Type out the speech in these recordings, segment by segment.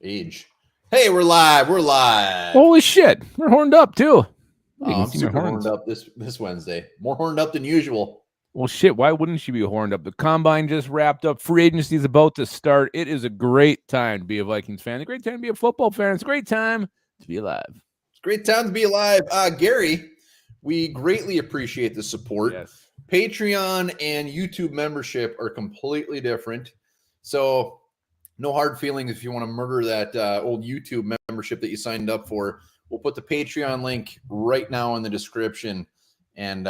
Age. Hey, we're live. We're live. Holy shit. We're horned up too. I'm super horned up this Wednesday. More horned up than usual. Well, shit, why wouldn't you be horned up? The combine just wrapped up. Free agency is about to start. It is a great time to be a Vikings fan. A great time to be a football fan. It's a great time to be alive. It's a great time to be alive. Gary, we greatly appreciate the support. Yes. Patreon and YouTube membership are completely different. So no hard feelings if you want to murder that old YouTube membership that you signed up for. We'll put the Patreon link right now in the description, and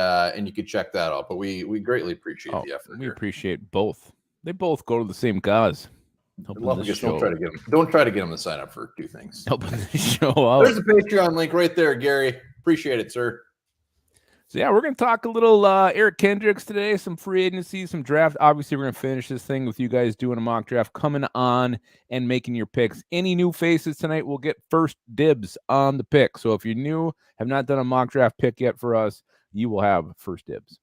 you can check that out. But we greatly appreciate the effort. We appreciate both. They both go to the same cause. Don't try to get them to sign up for two things. Helping the show out. There's a Patreon link right there, Gary. Appreciate it, sir. So, yeah, we're going to talk a little Eric Kendricks today, some free agency, some draft. Obviously, we're going to finish this thing with you guys doing a mock draft, coming on and making your picks. Any new faces tonight will get first dibs on the pick. So if you're new, have not done a mock draft pick yet for us, you will have first dibs.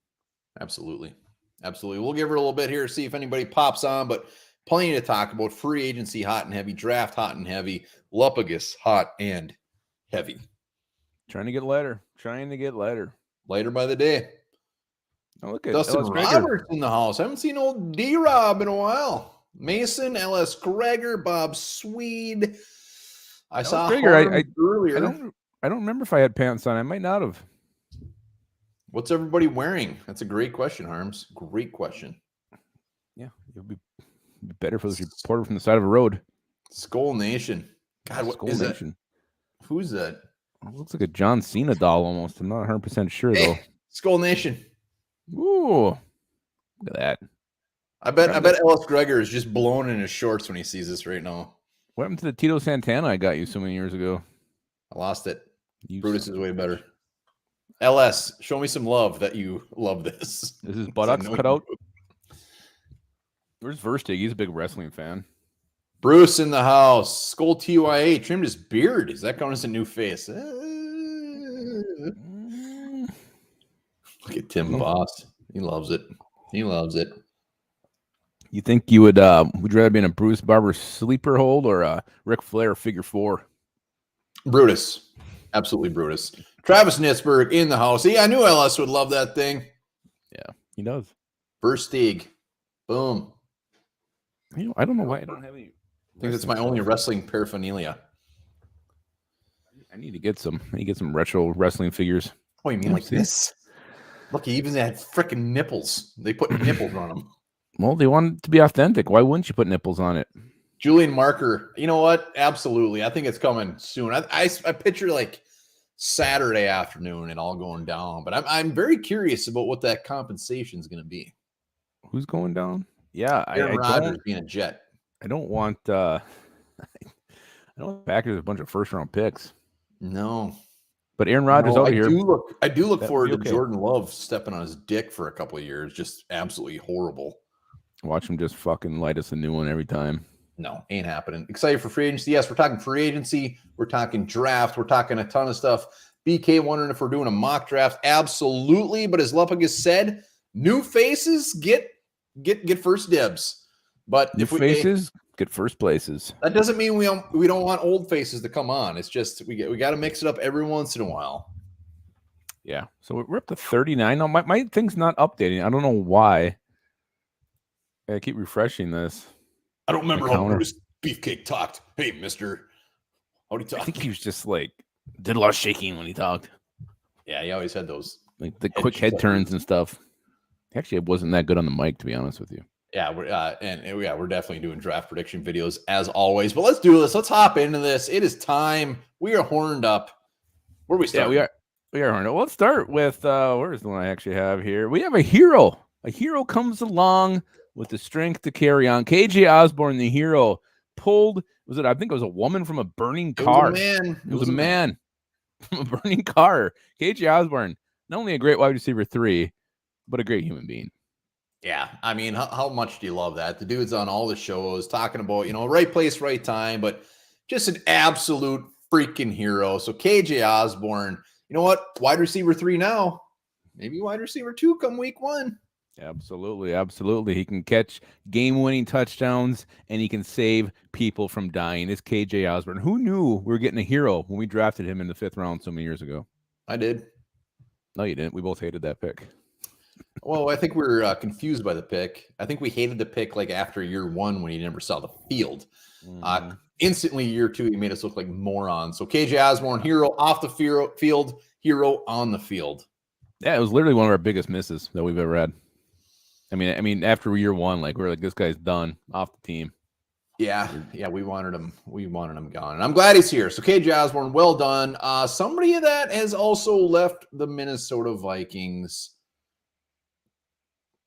Absolutely. Absolutely. We'll give her a little bit here, see if anybody pops on, but plenty to talk about. Free agency, hot and heavy. Draft, hot and heavy. Lupagus, hot and heavy. Trying to get lighter. Later by the day. Oh, look at Dustin Roberts in the house. I haven't seen old D-Rob in a while. Mason, L.S. Greger, Bob Swede. I saw Greger earlier. I don't remember if I had pants on. I might not have. What's everybody wearing? That's a great question, Harms. Great question. Yeah, it would be better if it was reported from the side of a road. Skull Nation. God, what Skull is Nation. That? Who's that? It looks like a John Cena doll almost. I'm not 100% sure, though. Skull Nation. Ooh. Look at that. I bet Ellis Greger is just blown in his shorts when he sees this right now. What happened to the Tito Santana I got you so many years ago? I lost it. Brutus is way better. LS, show me some love that you love this. Is his buttocks cut out? Where's Verstig? He's a big wrestling fan. Bruce in the house. Skull TYA trimmed his beard. Is that going as a new face? Look at Tim Boss. He loves it. You think you would you rather be in a Bruce Barber sleeper hold or a Ric Flair figure four? Brutus. Absolutely Brutus. Travis Nitzberg in the house. Yeah, I knew LS would love that thing. Yeah, he does. Verstig. Boom. I don't know why I don't have any. I think that's my only wrestling paraphernalia. I need to get some. Retro wrestling figures. Oh, you mean like this? Look, he even had freaking nipples. They put nipples on them. Well, they want it to be authentic. Why wouldn't you put nipples on it? Julian Marker. You know what? Absolutely. I think it's coming soon. I picture like Saturday afternoon and all going down. But I'm very curious about what that compensation is going to be. Who's going down? Yeah, Aaron Rodgers being a Jet. I don't want I don't want Packers a bunch of first round picks. No. But Aaron Rodgers out here. I do look forward to Jordan Love stepping on his dick for a couple of years. Just absolutely horrible. Watch him just fucking light us a new one every time. No, ain't happening. Excited for free agency. Yes, we're talking free agency. We're talking draft. We're talking a ton of stuff. BK wondering if we're doing a mock draft. Absolutely. But as Lupagus said, new faces get first dibs. But new faces get first places. That doesn't mean we don't want old faces to come on. It's just we got to mix it up every once in a while. Yeah. So we're up to 39 now. My thing's not updating. I don't know why. I keep refreshing this. I don't remember how Bruce Beefcake talked. Hey, mister. How'd he talk? I think he was just like did a lot of shaking when he talked. Yeah, he always had those like the quick head turns and stuff. Actually, it wasn't that good on the mic, to be honest with you. Yeah, we're definitely doing draft prediction videos as always. But let's do this. Let's hop into this. It is time. We are horned up. Where are we starting? Yeah, we are horned up. Let's start with where's the one I actually have here? We have a hero. A hero comes along with the strength to carry on. KJ Osborne, the hero, pulled. I think it was a woman from a burning car. It was a man from a burning car. KJ Osborne, not only a great wide receiver 3, but a great human being. Yeah, I mean, how much do you love that? The dude's on all the shows talking about, right place, right time, but just an absolute freaking hero. So KJ Osborne, you know what? Wide receiver 3 now. Maybe wide receiver 2 come week 1. Absolutely, absolutely. He can catch game-winning touchdowns, and he can save people from dying. It's KJ Osborne. Who knew we were getting a hero when we drafted him in the 5th round so many years ago? I did. No, you didn't. We both hated that pick. Well, I think we're confused by the pick. I think we hated the pick like after year 1 when he never saw the field. Instantly, year 2, he made us look like morons. So KJ Osborne, hero off the field, hero on the field. Yeah, it was literally one of our biggest misses that we've ever had. I mean, after year 1, like we're like, this guy's done off the team. Yeah, we wanted him. We wanted him gone, and I'm glad he's here. So KJ Osborne, well done. Somebody that has also left the Minnesota Vikings,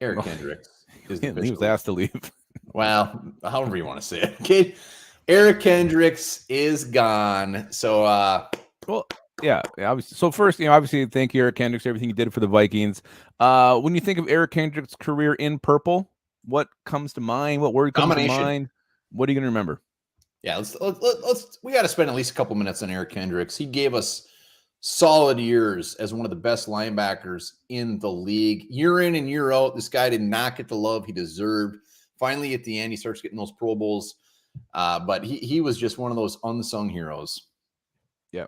Eric Kendricks. He was asked to leave. Well, however you want to say it. Okay. Eric Kendricks is gone. So, well, yeah. Obviously. So first, obviously, thank you, Eric Kendricks, everything you did for the Vikings. When you think of Eric Kendricks' career in purple, what comes to mind? What word comes to mind? What are you going to remember? Yeah, let's we got to spend at least a couple minutes on Eric Kendricks. He gave us solid years as one of the best linebackers in the league. Year in and year out, this guy did not get the love he deserved. Finally, at the end, he starts getting those Pro Bowls. But he was just one of those unsung heroes. Yeah.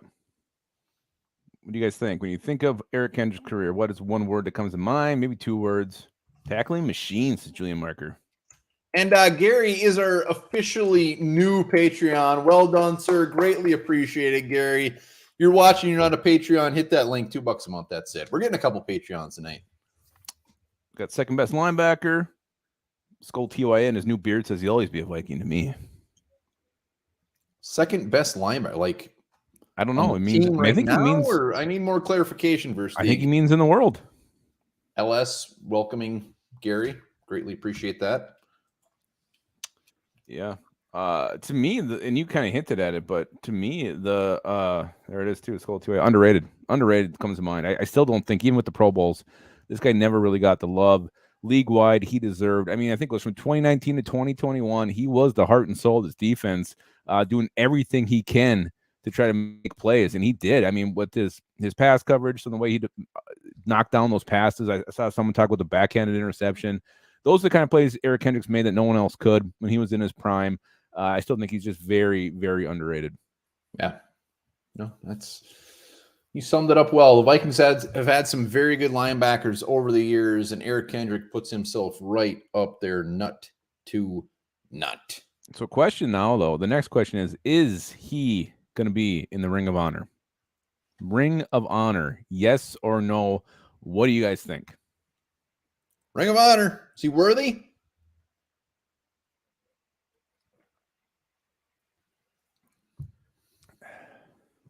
What do you guys think? When you think of Eric Kendricks' career, what is one word that comes to mind? Maybe 2 words. Tackling machines, says Julian Marker. And Gary is our officially new Patreon. Well done, sir. Greatly appreciated, Gary. You're watching, you're not a Patreon, hit that link, $2 a month. That's it. We're getting a couple Patreons tonight. Got second best linebacker. Skull TYA and his new beard says he'll always be a Viking to me. Second best linebacker, like I don't know. It means I think he means. Or I need more clarification versus. I think he means in the world. LS welcoming Gary. Greatly appreciate that. Yeah. To me, and you kind of hinted at it, but to me, there it is too. Skull TYA underrated comes to mind. I still don't think, even with the Pro Bowls, this guy never really got the love league-wide he deserved. I mean, I think it was from 2019 to 2021, he was the heart and soul of this defense, doing everything he can to try to make plays, and he did. I mean, with his pass coverage and the way he knocked down those passes, I saw someone talk about the backhanded interception. Those are the kind of plays Eric Kendricks made that no one else could when he was in his prime. I still think he's just very, very underrated. Yeah. No, you summed it up well. The Vikings have had some very good linebackers over the years, and Eric Kendrick puts himself right up there, nut to nut. So question now, though, the next question is he going to be in the Ring of Honor? Ring of Honor, yes or no? What do you guys think? Ring of Honor, is he worthy?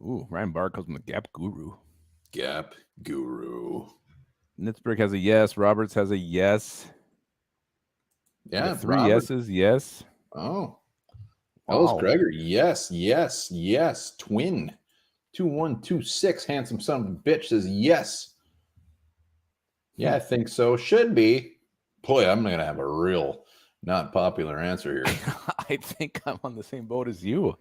Ooh, Ryan Barr calls him the Gap Guru. Gap Guru. Nitzberg has a yes. Roberts has a yes. Yeah, 3 yeses, yes. Oh. Ellis Gregor, yes. Twin. 2126, handsome son of a bitch says yes. Yeah, I think so. Should be. Boy, I'm going to have a real not popular answer here. I think I'm on the same boat as you.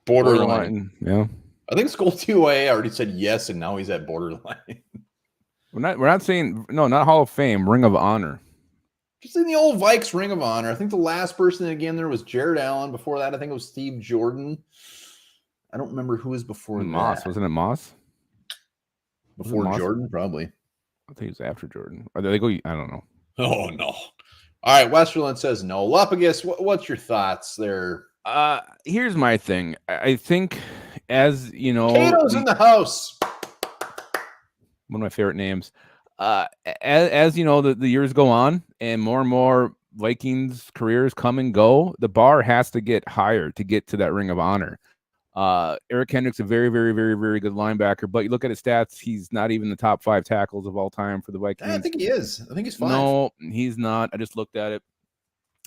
Borderline. Yeah. I think Skull 2A already said yes, and now he's at borderline. We're not saying no, not Hall of Fame, Ring of Honor. Just in the old Vikes Ring of Honor. I think the last person again there was Jared Allen. Before that, I think it was Steve Jordan. I don't remember who was before Moss. That. Wasn't it Moss? Before Moss? Jordan, probably. I think it was after Jordan. Or did they go? I don't know. Oh no. All right, Westerland says no. Lapagis, what's your thoughts there? Here's my thing. I think, as you know, Cato's in the house. One of my favorite names. As you know, the years go on and more Vikings careers come and go, the bar has to get higher to get to that Ring of Honor. Eric Kendricks, a very, very, very, very good linebacker, but you look at his stats, he's not even the top 5 tackles of all time for the Vikings. I think he is. I think he's 5. No, he's not. I just looked at it.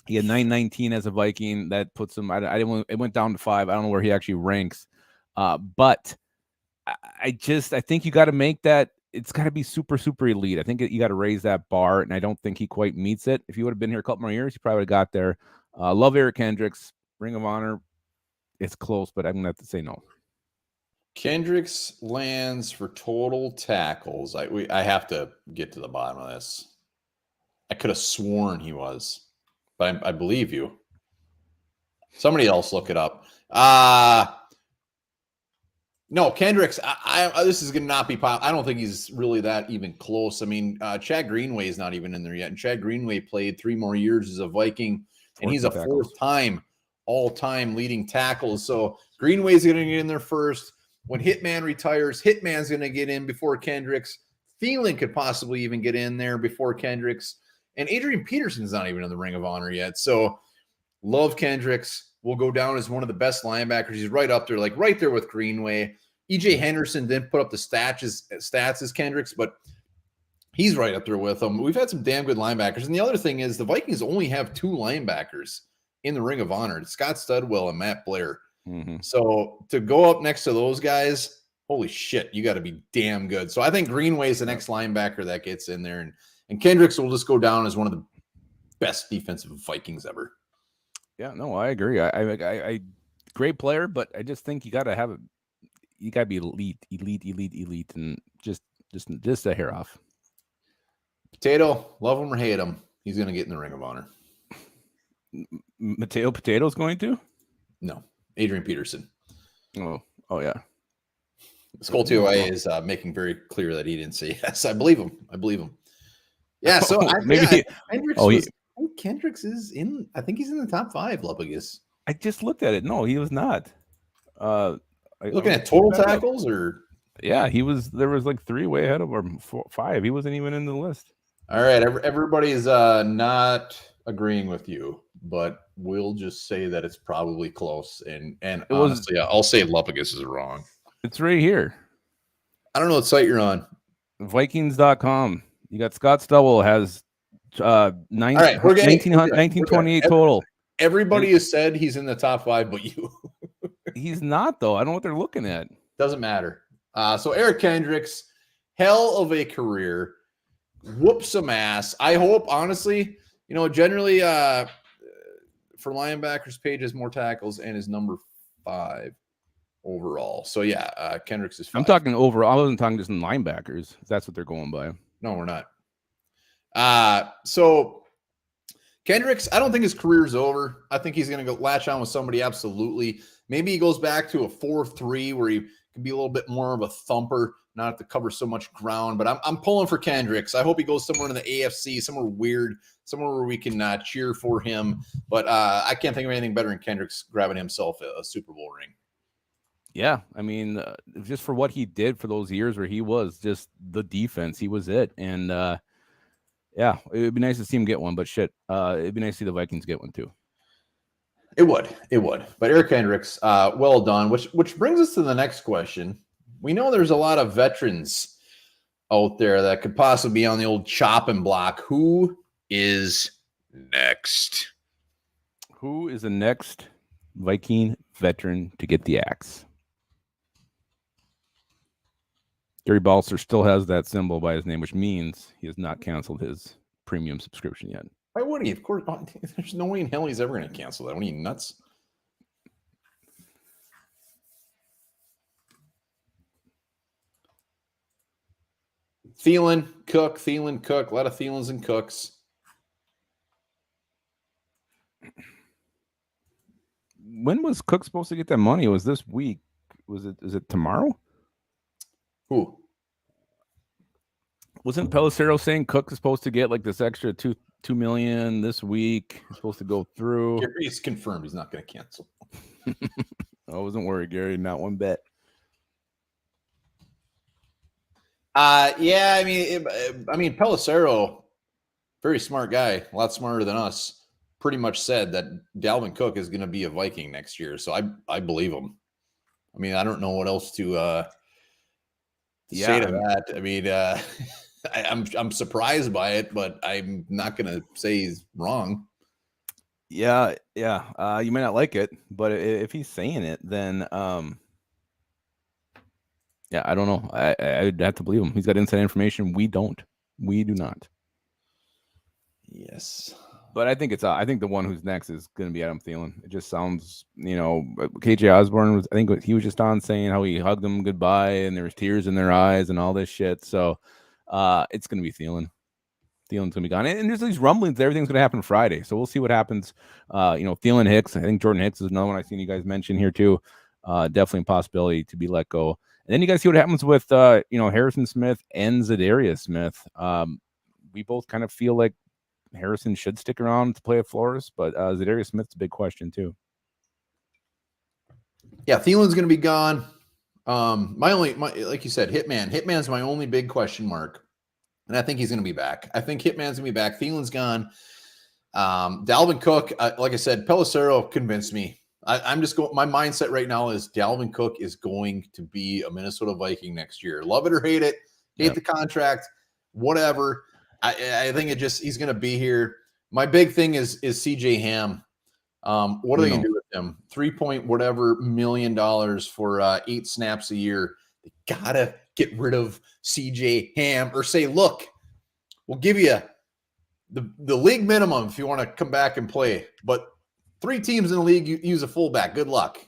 He had 919 as a Viking. That puts him. It went down to 5. I don't know where he actually ranks. But I think you got to make that. It's got to be super, super elite. I think you got to raise that bar, and I don't think he quite meets it. If he would have been here a couple more years, he probably would have got there. Love Eric Kendricks. Ring of Honor. It's close, but I'm going to have to say no. Kendricks lands for total tackles. I have to get to the bottom of this. I could have sworn he was, but I believe you. Somebody else look it up. No, Kendricks. This is going to not be pop. I don't think he's really that even close. I mean, Chad Greenway is not even in there yet, and Chad Greenway played 3 more years as a Viking, and he's a fourth-time all-time leading tackles. So Greenway's going to get in there first. When Hitman retires, Hitman's going to get in before Kendricks. Thielen could possibly even get in there before Kendricks. And Adrian Peterson's not even in the Ring of Honor yet. So love Kendricks. Will go down as one of the best linebackers. He's right up there, like right there with Greenway. EJ Henderson didn't put up the stats as Kendricks, but he's right up there with them. We've had some damn good linebackers. And the other thing is the Vikings only have 2 linebackers in the Ring of Honor. It's Scott Studwell and Matt Blair. Mm-hmm. So to go up next to those guys, holy shit, you got to be damn good. So I think Greenway is the next linebacker that gets in there. And Kendricks will just go down as one of the best defensive Vikings ever. Yeah, no, I agree. I great player, but I just think you got to have it. You got to be elite, and just a hair off. Potato, love him or hate him, he's going to get in the Ring of Honor. Mateo Potato's going to? No, Adrian Peterson. Oh yeah. Skull TOA is making very clear that he didn't say yes. I believe him. Yeah, so Kendricks is in. I think he's in the top 5. Lupagus. I just looked at it. No, he was not. Looking at total tackles, or yeah, he was. There was like 3 way ahead of, or 5. He wasn't even in the list. All right, everybody's not agreeing with you, but we'll just say that it's probably close. And honestly, I'll say Lupagus is wrong. It's right here. I don't know what site you're on. Vikings.com. You got Scott Stubble has 1928 total. Everybody has said he's in the top 5, but you. He's not, though. I don't know what they're looking at. Doesn't matter. So Eric Kendricks, hell of a career. Whoop some ass. I hope, honestly, generally for linebackers, Page has more tackles and is number 5 overall. So yeah, Kendricks is 5. I'm talking overall. I wasn't talking just in linebackers. That's what they're going by. No, we're not. So Kendricks, I don't think his career's over. I think he's going to go latch on with somebody. Absolutely. Maybe he goes back to a 4-3 where he can be a little bit more of a thumper, not have to cover so much ground. But I'm pulling for Kendricks. I hope he goes somewhere in the AFC, somewhere weird, somewhere where we can cheer for him. But I can't think of anything better than Kendricks grabbing himself a Super Bowl ring. Yeah, I mean, just for what he did for those years where he was just the defense, he was it. And yeah, it would be nice to see him get one, but shit, it'd be nice to see the Vikings get one too. It would. But Eric Kendricks, well done. Which brings us to the next question. We know there's a lot of veterans out there that could possibly be on the old chopping block. Who is next? Who is the next Viking veteran to get the axe? Gary Balser still has that symbol by his name, which means he has not canceled his premium subscription yet. Why would he? Of course, there's no way in hell he's ever going to cancel that. What are you, nuts? Thielen, Cook. A lot of Thielens and Cooks. When was Cook supposed to get that money? It was this week. Is it tomorrow? Who? Wasn't Pelissero saying Cook is supposed to get like this extra $2 million this week? It's supposed to go through. Gary's confirmed he's not going to cancel. I wasn't worried, Gary. Not one bit. Yeah, I mean, Pelissero, very smart guy, a lot smarter than us, pretty much said that Dalvin Cook is going to be a Viking next year. So I believe him. I mean, I don't know what else to say to that. I mean, I'm surprised by it, but I'm not going to say he's wrong. Yeah. You may not like it, but if he's saying it, then yeah, I don't know. I'd have to believe him. He's got inside information. We don't. We do not. Yes. But I think I think the one who's next is going to be Adam Thielen. It just sounds, KJ Osborne I think he was just on saying how he hugged them goodbye and there was tears in their eyes and all this shit. So it's going to be Thielen. Thielen's going to be gone. And there's these rumblings that everything's going to happen Friday. So we'll see what happens. Thielen Hicks. I think Jordan Hicks is another one I've seen you guys mention here too. Definitely a possibility to be let go. And then you guys see what happens with, Harrison Smith and Zadarius Smith. We both kind of feel like Harrison should stick around to play at Flores, but Zadarius Smith's a big question too. Yeah, Thielen's going to be gone. Like you said, Hitman's my only big question mark. And I think he's going to be back. I think Hitman's going to be back. Thielen's gone. Dalvin Cook, like I said, Pelissero convinced me. I'm just going. My mindset right now is Dalvin Cook is going to be a Minnesota Viking next year. Love it or hate it, the contract, whatever. I think he's going to be here. My big thing is CJ Ham. What are they going to do with him? 3 whatever million for 8 snaps a year. They gotta get rid of CJ Ham or say, look, we'll give you the league minimum if you want to come back and play. But 3 teams in the league use a fullback. Good luck.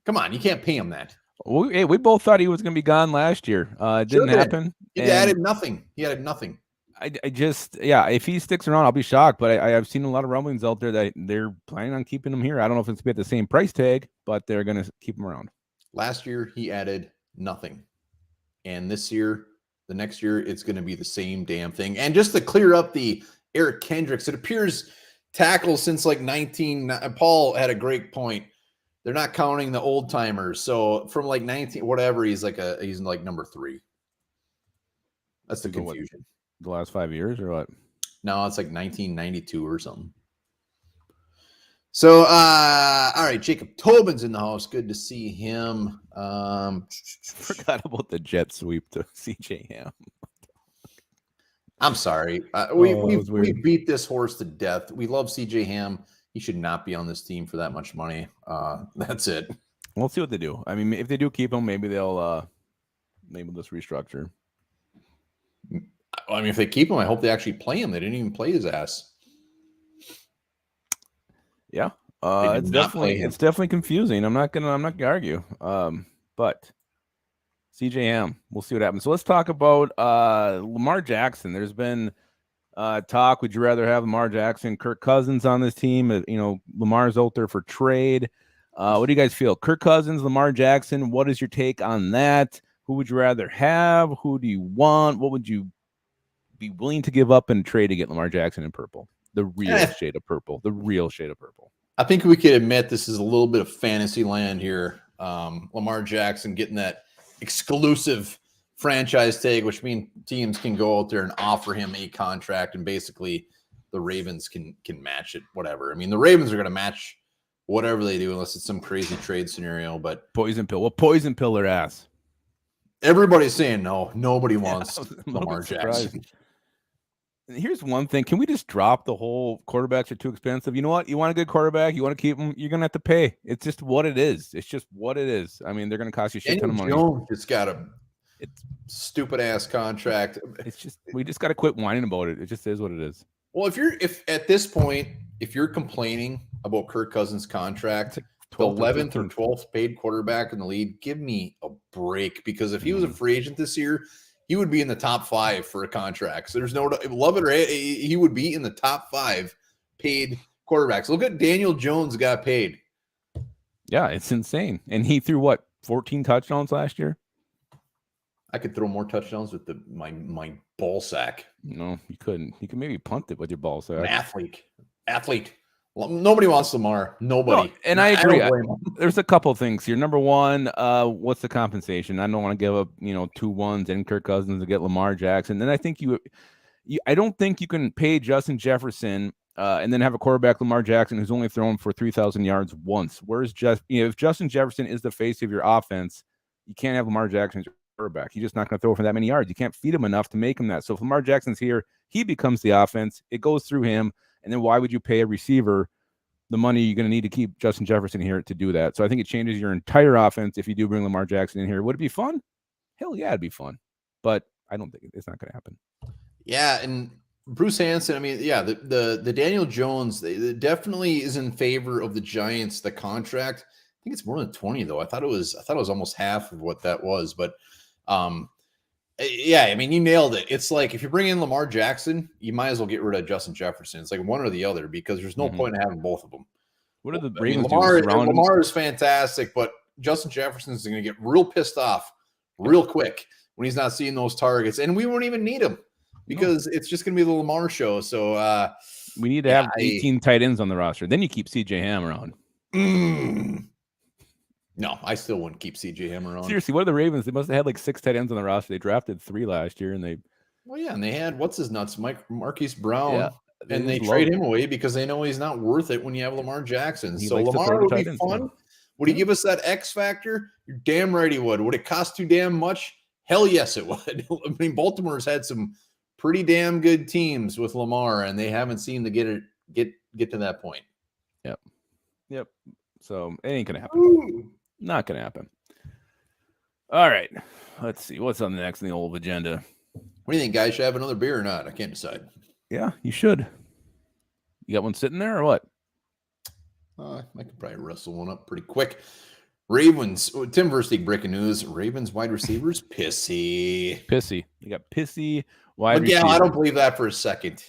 Come on, you can't pay him that. We both thought he was going to be gone last year. It didn't happen. He added nothing. I just, if he sticks around, I'll be shocked. But I've seen a lot of rumblings out there that they're planning on keeping him here. I don't know if it's going to be at the same price tag, but they're going to keep him around. Last year, he added nothing. And this year, the next year, it's going to be the same damn thing. And just to clear up the Eric Kendricks, it appears tackles since like Paul had a great point. They're not counting the old timers. So from like 19, whatever, he's like number 3. That's the confusion. The last 5 years or what? No, it's like 1992 or something. So, all right, Jacob Tobin's in the house. Good to see him. Forgot about the jet sweep to CJ Ham. I'm sorry. We beat this horse to death. We love CJ Ham. He should not be on this team for that much money. That's it. We'll see what they do. I mean, if they do keep him, maybe they'll just restructure. I mean, if they keep him, I hope they actually play him. They didn't even play his ass. Yeah, it's definitely confusing. I'm not gonna argue. But CJ Ham, we'll see what happens. So let's talk about Lamar Jackson. There's been talk. Would you rather have Lamar Jackson, Kirk Cousins on this team? Lamar's out there for trade. What do you guys feel? Kirk Cousins, Lamar Jackson. What is your take on that? Who would you rather have? Who do you want? What would you be willing to give up in trade to get Lamar Jackson in purple? The real shade of purple. The real shade of purple. I think we could admit this is a little bit of fantasy land here. Lamar Jackson getting that exclusive franchise tag, which means teams can go out there and offer him a contract, and basically the Ravens can match it, whatever. I mean, the Ravens are going to match whatever they do unless it's some crazy trade scenario. But poison pill. Well, poison pill their ass. Everybody's saying no. Nobody wants Lamar Jackson. Here's one thing. Can we just drop the whole quarterbacks are too expensive? You know what? You want a good quarterback, you want to keep him, you're going to have to pay. It's just what it is. It's just what it is. I mean, they're going to cost you a shit ton of money. Jones just got a stupid-ass contract. It's just we just got to quit whining about it. It just is what it is. Well, if at this point, if you're complaining about Kirk Cousins' contract, the 11th or 12th paid quarterback in the league, give me a break, because if he was a free agent this year, he would be in the top 5 for a contract. So there's no love it or hate, he would be in the top 5 paid quarterbacks. Look at Daniel Jones got paid. Yeah, it's insane. And he threw 14 touchdowns last year? I could throw more touchdowns with my ball sack. No, you couldn't. You could maybe punt it with your ball sack. An athlete. Nobody wants Lamar. Nobody. No, and I agree. There's a couple things here. Number one, what's the compensation? I don't want to give up, 2 ones and Kirk Cousins to get Lamar Jackson. Then I think I don't think you can pay Justin Jefferson and then have a quarterback Lamar Jackson who's only thrown for 3,000 yards once. Whereas if Justin Jefferson is the face of your offense, you can't have Lamar Jackson as your quarterback. He's just not going to throw for that many yards. You can't feed him enough to make him that. So if Lamar Jackson's here, he becomes the offense. It goes through him. And then why would you pay a receiver the money you're going to need to keep Justin Jefferson here to do that? So I think it changes your entire offense if you do bring Lamar Jackson in here. Would it be fun? Hell yeah, it'd be fun. But I don't think it's not going to happen. Yeah, and Bruce Hansen, I mean, yeah, the Daniel Jones definitely is in favor of the Giants, the contract. I think it's more than 20 though. I thought it was almost half of what that was, but yeah, I mean, you nailed it. It's like if you bring in Lamar Jackson, you might as well get rid of Justin Jefferson. It's like one or the other because there's no point in having both of them. What do the I mean, Ravens do? Surround him? Lamar is fantastic, but Justin Jefferson is going to get real pissed off real quick when he's not seeing those targets, and we won't even need him because it's just going to be the Lamar show. So we need to have 18 tight ends on the roster. Then you keep CJ Ham around. No, I still wouldn't keep CJ Ham around. Seriously, what are the Ravens? They must have had like 6 tight ends on the roster. They drafted 3 last year, and they. Well, yeah, and they had what's his nuts, Marquise Brown. Yeah. And they trade him away because they know he's not worth it when you have Lamar Jackson. So Lamar would be fun. Would he give us that X factor? You're damn right he would. Would it cost too damn much? Hell yes, it would. I mean, Baltimore's had some pretty damn good teams with Lamar, and they haven't seemed to get to that point. Yep. So it ain't gonna happen. Not gonna happen. All right. Let's see what's on the next in the old agenda. What do you think, guys? Should I have another beer or not? I can't decide. Yeah, you should. You got one sitting there or what? I could probably wrestle one up pretty quick. Ravens. Tim Versteeg breaking news. Ravens wide receivers pissy. You got pissy wide receivers. Yeah, I don't believe that for a second.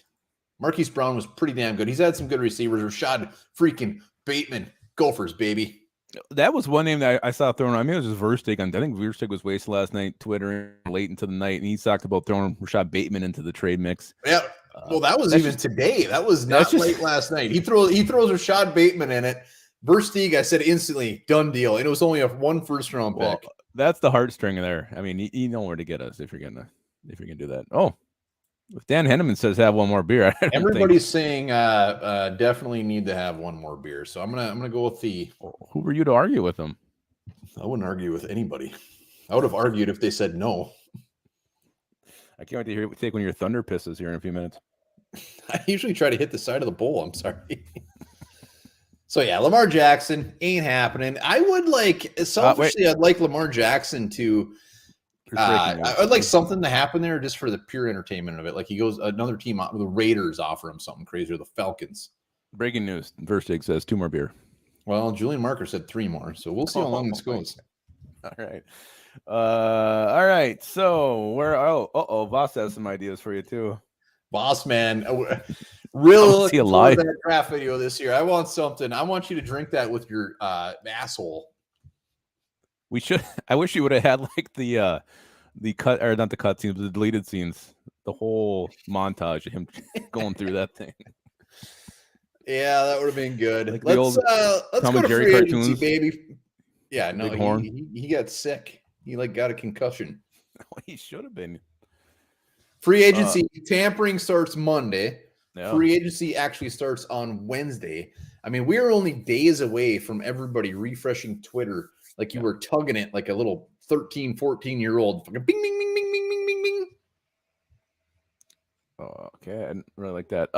Marquise Brown was pretty damn good. He's had some good receivers. Rashad freaking Bateman. Gophers, baby. That was one name that I saw thrown. I mean, it was just Versteeg. I think Versteeg was wasted last night, Twitter late into the night, and he talked about throwing Rashad Bateman into the trade mix. Yeah. Well, that was even today. That was not late last night. He throws Rashad Bateman in it. Versteeg, I said instantly, done deal. And it was only a 1 first-round pick. Well, that's the heartstring there. I mean, you know where to get us if you're gonna do that. Oh, if Dan Henneman says have one more beer, everybody's saying definitely need to have one more beer. So I'm gonna go with the. Who were you to argue with them? I wouldn't argue with anybody. I would have argued if they said no. I can't wait to take one of your thunder pisses here in a few minutes. I usually try to hit the side of the bowl. I'm sorry. So yeah, Lamar Jackson ain't happening. I would like selfishly, I'd like Lamar Jackson to. I'd like something to happen there just for the pure entertainment of it. Like he goes, another team, the Raiders offer him something crazy, or the Falcons. Breaking news: Versteeg says 2 more beer. Well, Julian Marker said 3 more, so we'll see how long this goes. All right. So Voss has some ideas for you too. Boss man, really looking forward to that draft video this year. I want something. I want you to drink that with your asshole. We should. I wish you would have had like the cut, or not the cut scenes, but the deleted scenes, the whole montage of him going through that thing. Yeah, that would have been good. Like let's go to free agency, baby. Yeah, no, he got sick. He got a concussion. He should have been. Free agency tampering starts Monday. Yeah. Free agency actually starts on Wednesday. I mean, we are only days away from everybody refreshing Twitter like you were tugging it like a little 13, 14-year-old. Bing, bing, bing, bing, bing, bing, bing, bing. Okay, I didn't really like that.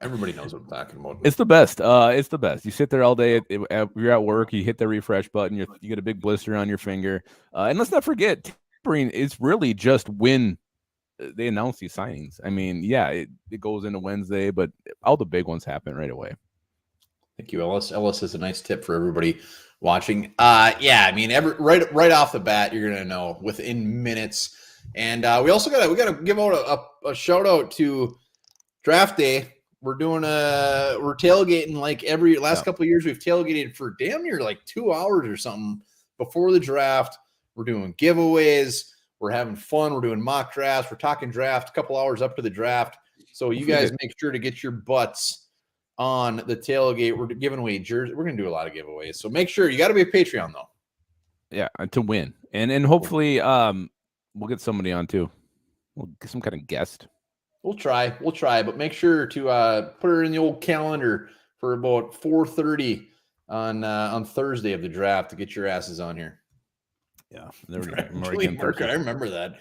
Everybody knows what I'm talking about. It's the best. It's the best. You sit there all day. You're at work. You hit the refresh button. You get a big blister on your finger. And let's not forget, tampering is really just when they announce these signings. I mean, yeah, it goes into Wednesday, but all the big ones happen right away. Thank you, Ellis. Ellis has a nice tip for everybody watching. Yeah, I mean, right off the bat, you're gonna know within minutes. And we also gotta give out a shout out to draft day. We're tailgating like every last couple of years. We've tailgated for damn near like 2 hours or something before the draft. We're doing giveaways. We're having fun. We're doing mock drafts. We're talking draft a couple hours up to the draft. So you guys make sure to get your butts on the tailgate. We're giving away jerseys. We're going to do a lot of giveaways. So make sure you got to be a Patreon though. Yeah, to win. And hopefully we'll get somebody on too. We'll get some kind of guest. We'll try, but make sure to put her in the old calendar for about 4:30 on Thursday of the draft to get your asses on here. Yeah, there we go. I remember that.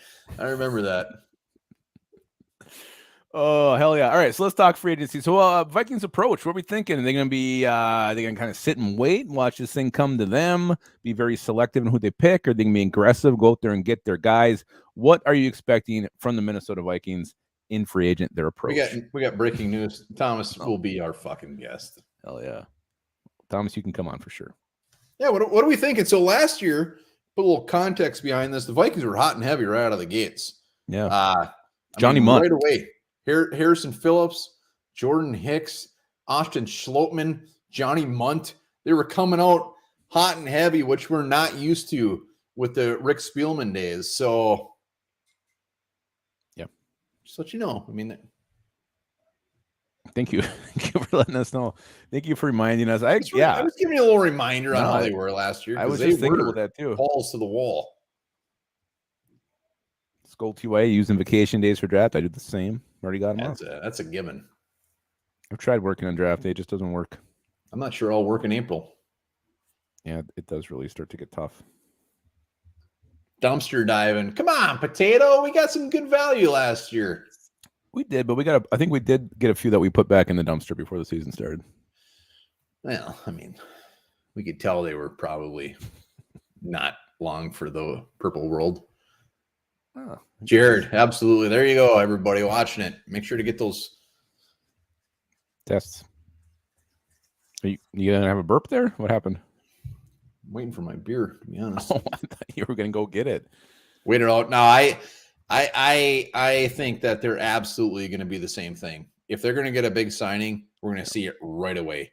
Oh, hell yeah. All right, so let's talk free agency. So Vikings approach, what are we thinking? Are they going to be they going to kind of sit and wait and watch this thing come to them, be very selective in who they pick? Or are they going to be aggressive, go out there and get their guys? What are you expecting from the Minnesota Vikings in free agent, their approach. We got breaking news. Thomas will be our fucking guest. Hell yeah. Thomas, you can come on for sure. Yeah, what are we thinking? So last year, put a little context behind this. The Vikings were hot and heavy right out of the gates. Yeah. Johnny Munt. Right away. Harrison Phillips, Jordan Hicks, Austin Schlottman, Johnny Munt. They were coming out hot and heavy, which we're not used to with the Rick Spielman days. So, yeah, just let you know. I mean, thank you. Thank you for letting us know. Thank you for reminding us. I was giving you a little reminder on how they were last year. I was just thinking about that too. Balls to the wall. Skull TY using vacation days for draft. I did the same. Already got them. That's a given. I've tried working on draft day. It just doesn't work. I'm not sure I'll work in April. Yeah, it does really start to get tough. Dumpster diving. Come on, Potato. We got some good value last year. We did, but I think we did get a few that we put back in the dumpster before the season started. Well, I mean, we could tell they were probably not long for the purple world. Oh, Jared, absolutely. There you go, everybody watching it. Make sure to get those tests. Are you gonna have a burp there? What happened? I'm waiting for my beer, to be honest. Oh, I thought you were gonna go get it. Wait it out. No, I think that they're absolutely going to be the same thing. If they're going to get a big signing, we're going to see it right away.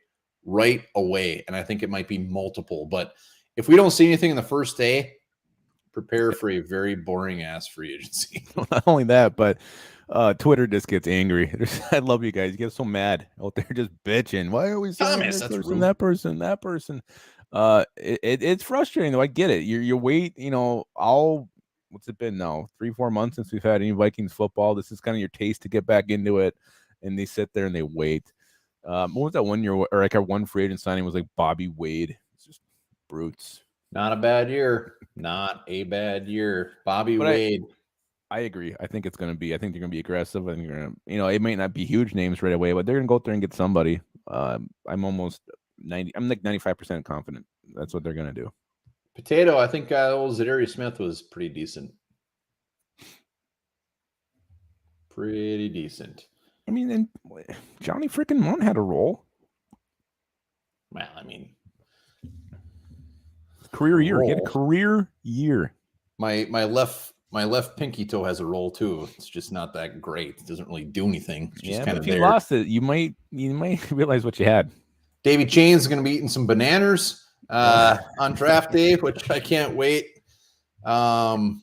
And I think it might be multiple. But if we don't see anything in the first day, prepare for a very boring ass free agency. Not only that, but Twitter just gets angry. I love you guys. You get so mad out there just bitching. Why are we signing this person, that person? It's frustrating though. I get it. You wait, what's it been now? 3-4 months since we've had any Vikings football. This is kind of your taste to get back into it. And they sit there and they wait. What was that 1 year, or like our one free agent signing was like Bobby Wade. It's just brutes. Not a bad year. Bobby Wade. I agree. I think they're going to be aggressive, and it might not be huge names right away, but they're going to go out there and get somebody. I'm like 95% confident that's what they're going to do. Potato, I think old Zadarius Smith was pretty decent. I mean, and Johnny freaking Munt had a role. Well, I mean, career year. He had a career year. My left pinky toe has a roll too. It's just not that great. It doesn't really do anything. It's just kind of if you lost it, you might realize what you had. Davey Chain's going to be eating some bananas on draft day, which I can't wait. And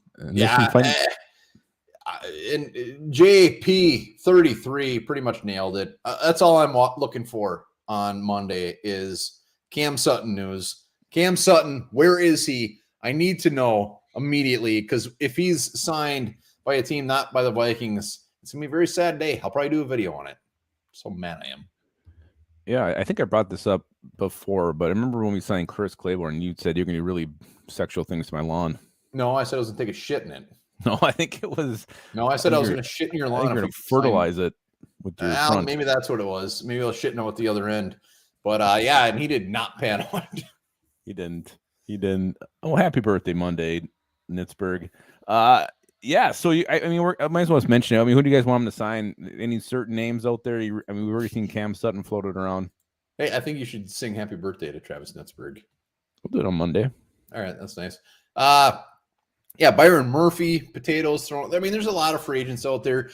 JP 33 pretty much nailed it. That's all I'm looking for on Monday is Cam Sutton news. Cam Sutton, where is he? I need to know immediately, because if he's signed by a team not by the Vikings, it's gonna be a very sad day. I'll probably do a video on it. So mad I am. Yeah, I think I brought this up before, but I remember when we signed Chris Claiborne, you said you're going to do really sexual things to my lawn. No, I said I was going to take a shit in it. No, I think it was. No, I said I was going to shit in your lawn. You're going to fertilize it with your front. Maybe that's what it was. Maybe I was shitting out at the other end. But yeah, and he did not pan out. He didn't. Oh, happy birthday, Monday, Nitzberg. Yeah, so I might as well mention it. I mean, who do you guys want him to sign? Any certain names out there? We've already seen Cam Sutton floated around. Hey, I think you should sing happy birthday to Travis Nitzberg. We'll do it on Monday. All right, that's nice. Yeah, Byron Murphy, potatoes thrown. I mean, there's a lot of free agents out there.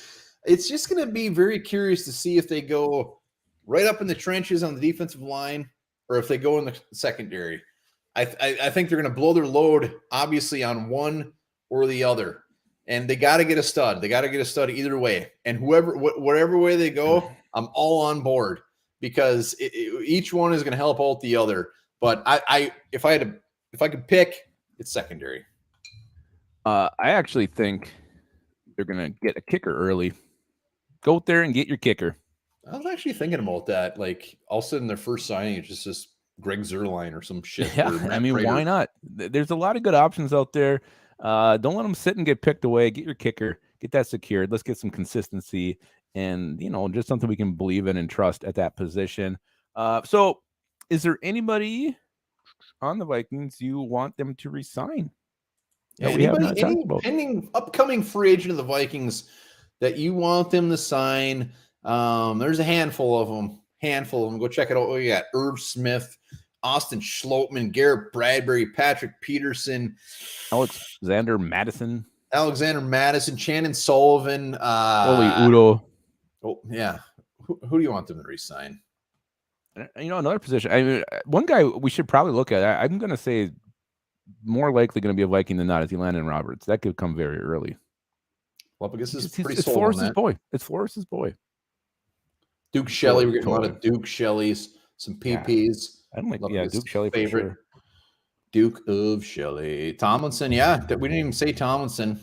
It's just going to be very curious to see if they go right up in the trenches on the defensive line or if they go in the secondary. I think they're going to blow their load, obviously, on one or the other. And they got to get a stud. They got to get a stud either way. And whatever way they go, I'm all on board because each one is going to help out the other. But if I could pick, it's secondary. I actually think they're going to get a kicker early. Go out there and get your kicker. I was actually thinking about that. Like, all of a sudden, their first signing is just this Greg Zuerlein or some shit. Yeah, I mean, Prater. Why not? There's a lot of good options out there. Don't let them sit and get picked away. Get your kicker. Get that secured. Let's get some consistency and, just something we can believe in and trust at that position. So is there anybody on the Vikings you want them to resign? Yeah, any pending upcoming free agent of the Vikings that you want them to sign. There's a handful of them. Go check it out. Oh, you got Irv Smith, Austin Schlottman, Garrett Bradbury, Patrick Peterson, Alexander Madison, Shannon Sullivan, Oli Udo. Oh yeah, who do you want them to resign? Another position. I mean, one guy we should probably look at. I'm going to say more likely going to be a Viking than not is Landon Roberts. That could come very early. Well, because it's pretty it's Forrest's boy. It's Forrest's boy. Duke Shelley. We're getting a lot of Duke Shelleys, some PPs. I don't like Duke Shelley for sure. Duke of Shelley. Tomlinson, yeah. We didn't even say Tomlinson.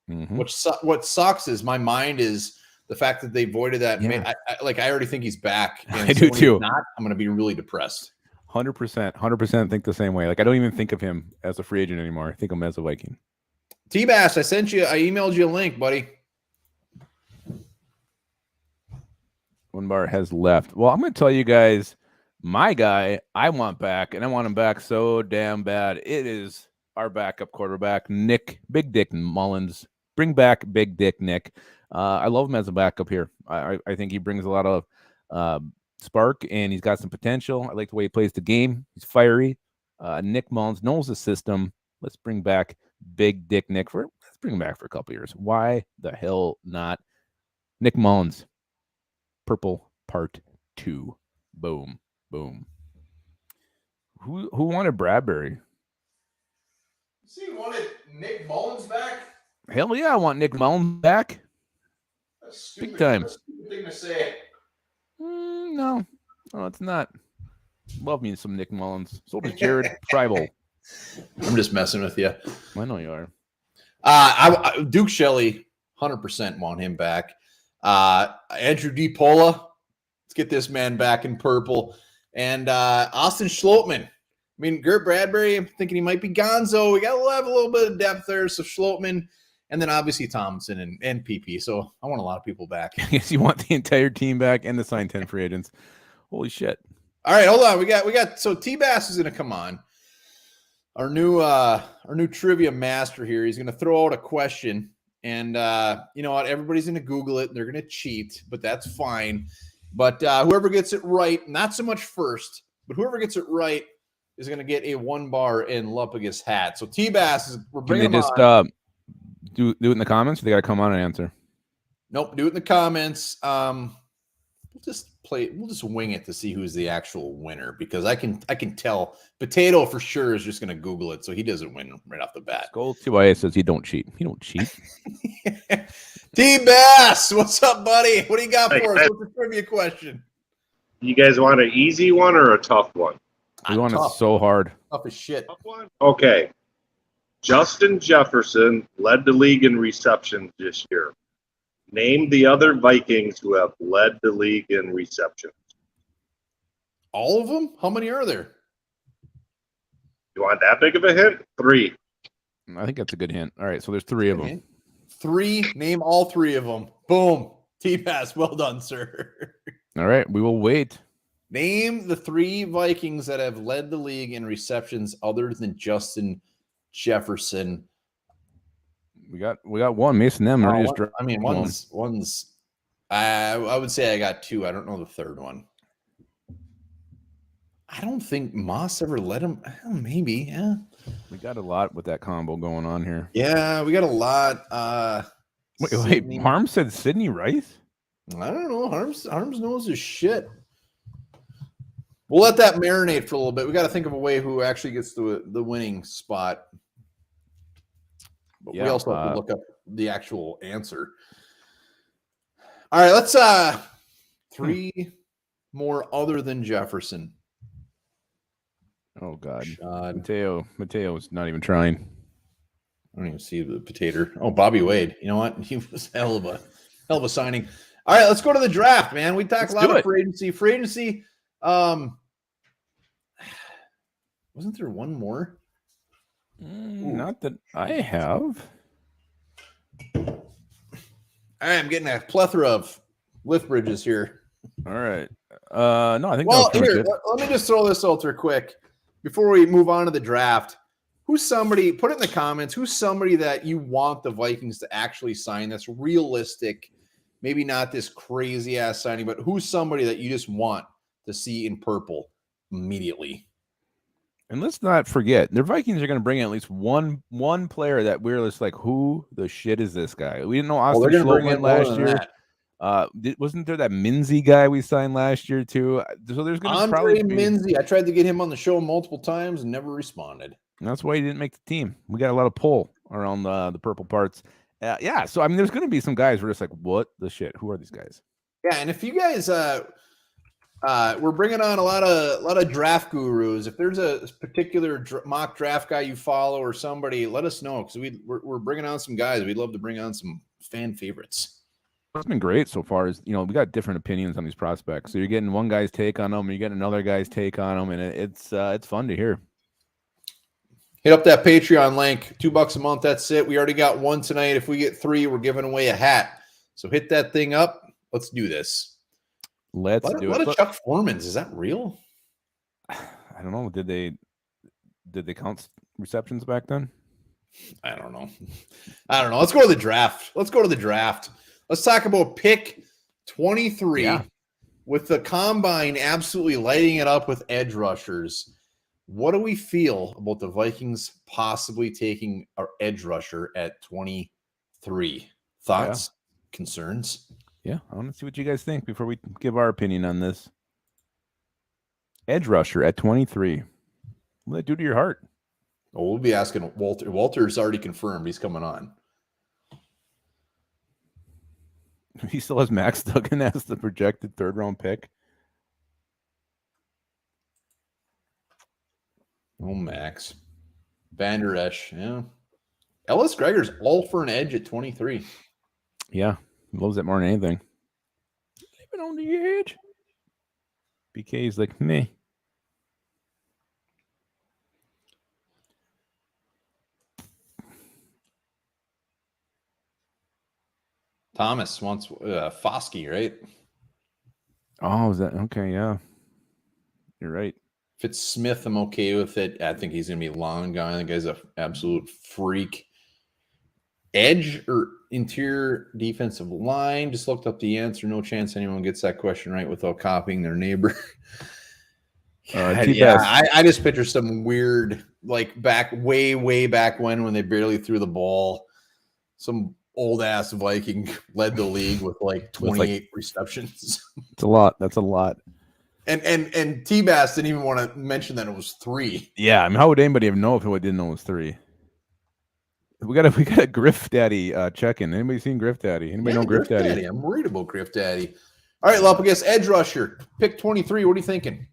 What sucks is my mind is the fact that they voided that. Yeah. I already think he's back. I do too. Not, I'm going to be really depressed. 100% think the same way. Like, I don't even think of him as a free agent anymore. I think of him as a Viking. T-Bass, I emailed you a link, buddy. One bar has left. Well, I'm going to tell you guys, my guy I want back, and I want him back so damn bad. It is our backup quarterback, Nick Big Dick Mullins. Bring back Big Dick Nick. I love him as a backup here. I think he brings a lot of spark, and he's got some potential. I like the way he plays the game. He's fiery. Nick Mullins knows the system. Let's bring back Big Dick Nick let's bring him back for a couple years. Why the hell not? Nick Mullins, Purple Part 2. Boom, boom. Who wanted Bradbury? See, you wanted Nick Mullins back? Hell yeah, I want Nick Mullins back. That's stupid. Big time. That's a stupid thing to say. No, it's not. Love me some Nick Mullins. So does Jared Tribal. I'm just messing with you. I know you are. Duke Shelley, 100% want him back. Andrew D. Pola, let's get this man back in purple. And Austin Schlottman. I mean, Garrett Bradbury, I'm thinking he might be Gonzo. We got to have a little bit of depth there. So Schlottman, and then obviously Thompson and PP. So I want a lot of people back. I guess you want the entire team back and the signed 10 free agents. Holy shit. All right, hold on. We got so T-Bass is going to come on. Our new trivia master here. He's going to throw out a question. And you know what? Everybody's going to Google it. And they're going to cheat, but that's fine. But whoever gets it right, not so much first, but whoever gets it right is going to get a 1 bar in Lupagus hat. So T-Bass, we're bringing them on. Do it in the comments, or they got to come on and answer? Nope, do it in the comments. We'll just wing it to see who's the actual winner, because I can tell Potato for sure is just going to Google it, so he doesn't win right off the bat. Skull TYA says he don't cheat. He don't cheat. T-Bass, what's up, buddy? What do you got for us? What's the trivia question? You guys want an easy one or a tough one? We want it so hard. Tough as shit. Tough one? Okay. Justin Jefferson led the league in receptions this year. Name the other Vikings who have led the league in receptions. All of them? How many are there? You want that big of a hint? 3. I think that's a good hint. All right, so there's 3 of them. 3. Name all 3 of them. Boom. T-Pass. Well done, sir. All right, we will wait. Name the 3 Vikings that have led the league in receptions other than Justin Jefferson. We got one. Mason them. One's. I would say I got 2. I don't know the third one. I don't think Moss ever led him. Maybe, yeah. We got a lot with that combo going on here. Yeah, we got a lot. Wait, Harm said Sidney Rice? I don't know. Harms knows his shit. We'll let that marinate for a little bit. We got to think of a way who actually gets the winning spot. But we also have to look up the actual answer. All right, let's 3 more other than Jefferson. Oh God. Mateo is not even trying. I don't even see the potato. Oh, Bobby Wade. You know what? He was hell of a signing. All right, let's go to the draft, man. We talked a lot of free agency. Free agency. Wasn't there one more? Not that I have. All right, I'm getting a plethora of lift bridges here. All right. No, I think. Well, here, let me just throw this out there quick before we move on to the draft. Who's somebody, put it in the comments, who's somebody that you want the Vikings to actually sign that's realistic, maybe not this crazy ass signing, but who's somebody that you just want to see in purple immediately? And let's not forget, the Vikings are going to bring in at least one player that we're just like, who the shit is this guy? We didn't know Austin Schlott went last year. Wasn't there that Minzy guy we signed last year too? So there's going to probably be Minzy. I tried to get him on the show multiple times and never responded. And that's why he didn't make the team. We got a lot of pull around the purple parts. Yeah, so I mean, there's going to be some guys we're just like, what the shit? Who are these guys? Yeah, and if you guys, we're bringing on a lot of draft gurus. If there's a particular mock draft guy you follow or somebody, let us know because we're bringing on some guys. We'd love to bring on some fan favorites. What's been great so far is, we got different opinions on these prospects. So you're getting one guy's take on them, and you're getting another guy's take on them, and it's fun to hear. Hit up that Patreon link, $2 a month. That's it. We already got one tonight. If we get 3, we're giving away a hat. So hit that thing up. Let's do this. Let's do it. What a Chuck Foreman's. Is that real? I don't know. Did they count receptions back then? I don't know. Let's go to the draft. Let's talk about pick 23 with the combine absolutely lighting it up with edge rushers. What do we feel about the Vikings possibly taking our edge rusher at 23? Thoughts, concerns? Yeah, I want to see what you guys think before we give our opinion on this. Edge rusher at 23. What will that do to your heart? Oh, we'll be asking Walter. Walter's already confirmed he's coming on. He still has Max Duggan as the projected 3rd-round pick. Oh, Max. Vander Esch, yeah. Ellis Gregor's all for an edge at 23. Yeah, he loves it more than anything. Living on the edge. BK's like, meh. Thomas wants Foskey, right? Oh, is that okay? Yeah, you're right. Smith, I'm okay with it. I think he's going to be long gone. I think he's an absolute freak. Edge or interior defensive line? Just looked up the answer. No chance anyone gets that question right without copying their neighbor. I just picture some weird, like way back when they barely threw the ball. Some old ass Viking led the league with like 28 receptions. It's a lot. That's a lot. And T-Bass didn't even want to mention that it was 3. Yeah, I mean, how would anybody even know if it didn't know it was 3? We got a Griff Daddy check-in. Anybody seen Griff Daddy? Anybody know Griff Daddy? I'm worried about Griff Daddy. All right, Lupagus, edge rusher, pick 23. What are you thinking?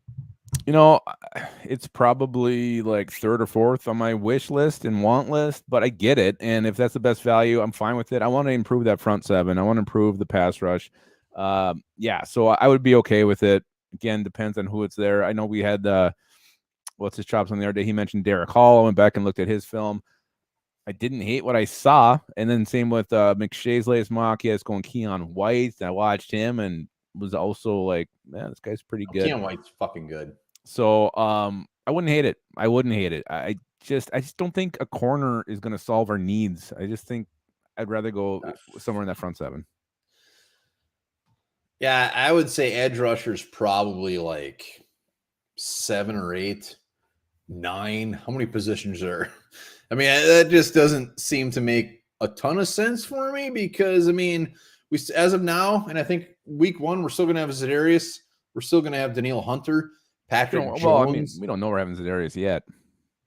It's probably like 3rd or 4th on my wish list and want list, but I get it. And if that's the best value, I'm fine with it. I want to improve that front 7. I want to improve the pass rush. So I would be okay with it. Again, depends on who it's there. I know we had what's his chops on the other day. He mentioned Derek Hall. I went back and looked at his film. I didn't hate what I saw. And then same with McShay's latest mock. He has going Keon White. I watched him and was also like, man, this guy's pretty good. Keon White's fucking good. So I wouldn't hate it. I just don't think a corner is going to solve our needs. I just think I'd rather go somewhere in that front 7. Yeah, I would say edge rusher's probably like 7 or 8, 9. How many positions are? I mean, that just doesn't seem to make a ton of sense for me because, I mean, we as of now, and I think week 1, we're still going to have Zedarius. We're still going to have Daniil Hunter, Patrick Jones. Well, I mean, we don't know we're having Zedarius yet.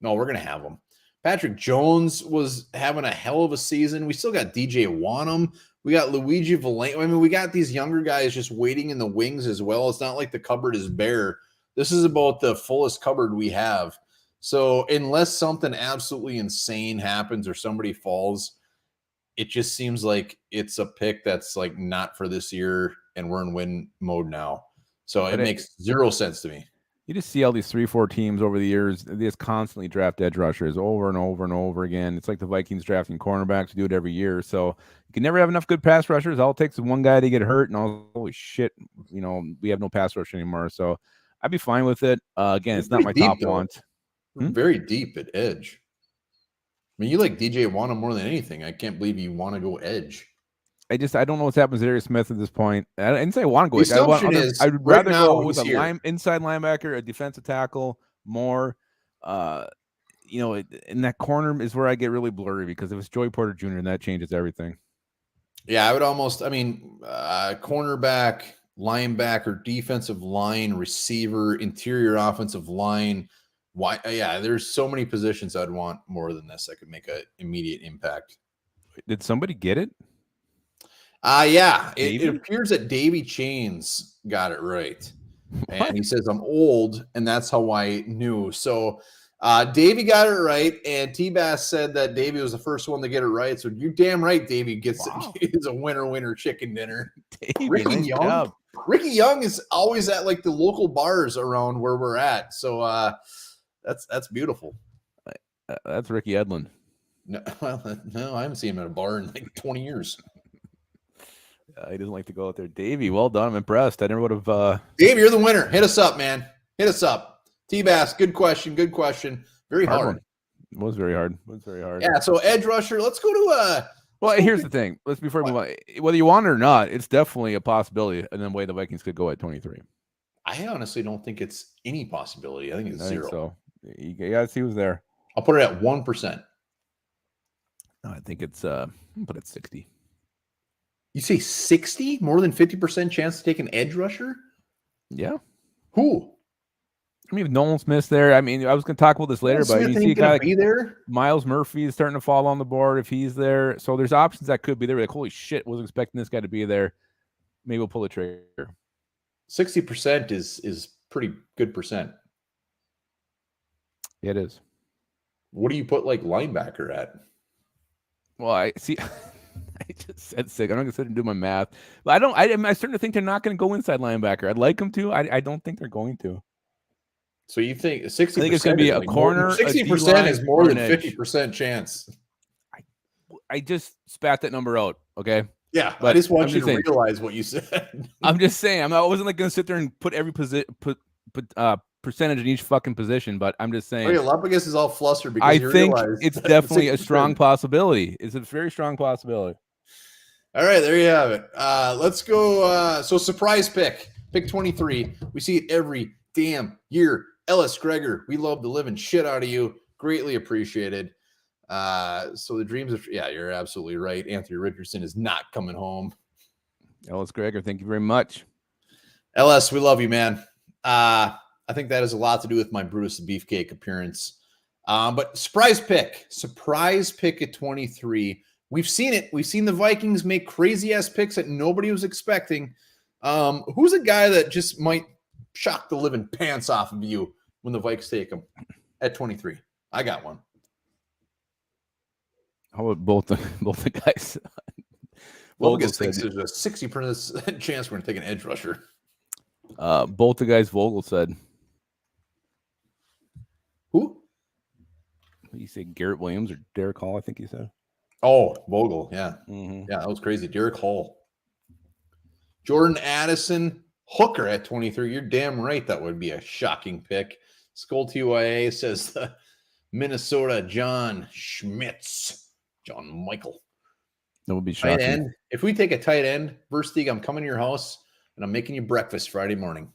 No, we're going to have him. Patrick Jones was having a hell of a season. We still got DJ Wanham. We got Luigi Valente. I mean, we got these younger guys just waiting in the wings as well. It's not like the cupboard is bare. This is about the fullest cupboard we have. So unless something absolutely insane happens or somebody falls, it just seems like it's a pick that's like not for this year, and we're in win mode now. So it makes zero sense to me. You just see all these 3-4 teams over the years. They just constantly draft edge rushers over and over and over again. It's like the Vikings drafting cornerbacks. We do it every year. So you can never have enough good pass rushers. All it takes is one guy to get hurt, and holy shit, we have no pass rush anymore. So I'd be fine with it. Again, it's not my top want. Very deep at edge. mean, you like DJ Wanda more than anything. I can't believe you want to go edge. I don't know what's happened with Darius Smith at this point. I didn't say I want to go The edge. I want assumption other, is I would right rather now go with he's a here. inside linebacker, a defensive tackle, more. You know, in that corner is where I get really blurry because if it's Joey Porter Jr., that changes everything. Yeah, I would almost. I mean, cornerback, linebacker, defensive line, receiver, interior offensive line. Why? Yeah, there's so many positions I'd want more than this. I could make an immediate impact. Did somebody get it? Yeah, it Davey? appears that Davy Chains got it right. And he says, I'm old, and that's how I knew. So Davey got it right, and T-Bass said that Davey was the first one to get it right. So you're damn right, Davey gets is a winner chicken dinner. Davey, Ricky nice Young. job. Ricky Young is always at like the local bars around where we're at. So that's beautiful. That's Ricky Edlin. No, I haven't seen him at a bar in like 20 years. He doesn't like to go out there. Davey, well done. I'm impressed. I never would have. Dave, you're the winner. Hit us up, man. Hit us up. T-Bass, good question. Good question. Very hard. It was very hard. Yeah, so edge rusher. Let's go to Well, here's the thing. Before we move on, whether you want it or not, it's definitely a possibility in the way the Vikings could go at 23. I honestly don't think it's any possibility. I think it's zero. So you gotta see who's there. I'll put it at 1%. No, I think it's I'll put it at 60. You say 60? More than 50% chance to take an edge rusher? Yeah. Who? I mean, if Nolan Smith's there, I mean, I was going to talk about this later, but you see a guy like there? Miles Murphy is starting to fall on the board if he's there. So there's options that could be there. Like, holy shit, wasn't expecting this guy to be there. Maybe we'll pull a trigger. 60% is pretty good percent. Yeah, it is. What do you put like linebacker at? Well, I see. I just said sick. I'm not going to sit and do my math. But I'm starting to think they're not going to go inside linebacker. I'd like them to. I don't think they're going to. So you think 60%? I think it's going to be a corner. 60% is more than 50% chance. I just spat that number out. Okay. Yeah, but I just want you to realize what you said. I'm just saying. I wasn't like going to sit there and put every percentage in each fucking position, but I'm just saying. Galapagos is all flustered because I think it's definitely a strong possibility. It's a very strong possibility. All right, there you have it. Let's go. So surprise pick 23. We see it every damn year. Ellis Gregor, we love the living shit out of you. Greatly appreciated. So the dreams of, yeah, you're absolutely right. Anthony Richardson is not coming home. Ellis Gregor, thank you very much. Ellis, we love you, man. I think that has a lot to do with my Brutus the Beefcake appearance. But surprise pick at 23. We've seen it. We've seen the Vikings make crazy ass picks that nobody was expecting. Who's a guy that just might shock the living pants off of you when the Vikes take him at 23? I got one. How about both the guys? Vogel thinks there's a 60% chance we're going to take an edge rusher. Both the guys Vogel said. Who? You say Garrett Williams or Derek Hall, I think he said. Oh, Vogel, yeah. Mm-hmm. Yeah, that was crazy. Derek Hall. Jordan Addison, hooker at 23. You're damn right that would be a shocking pick. Skull TYA says the Minnesota John Schmitz. John Michael. That would be shocking. Tight end. If we take a tight end, Verstig, I'm coming to your house and I'm making you breakfast Friday morning.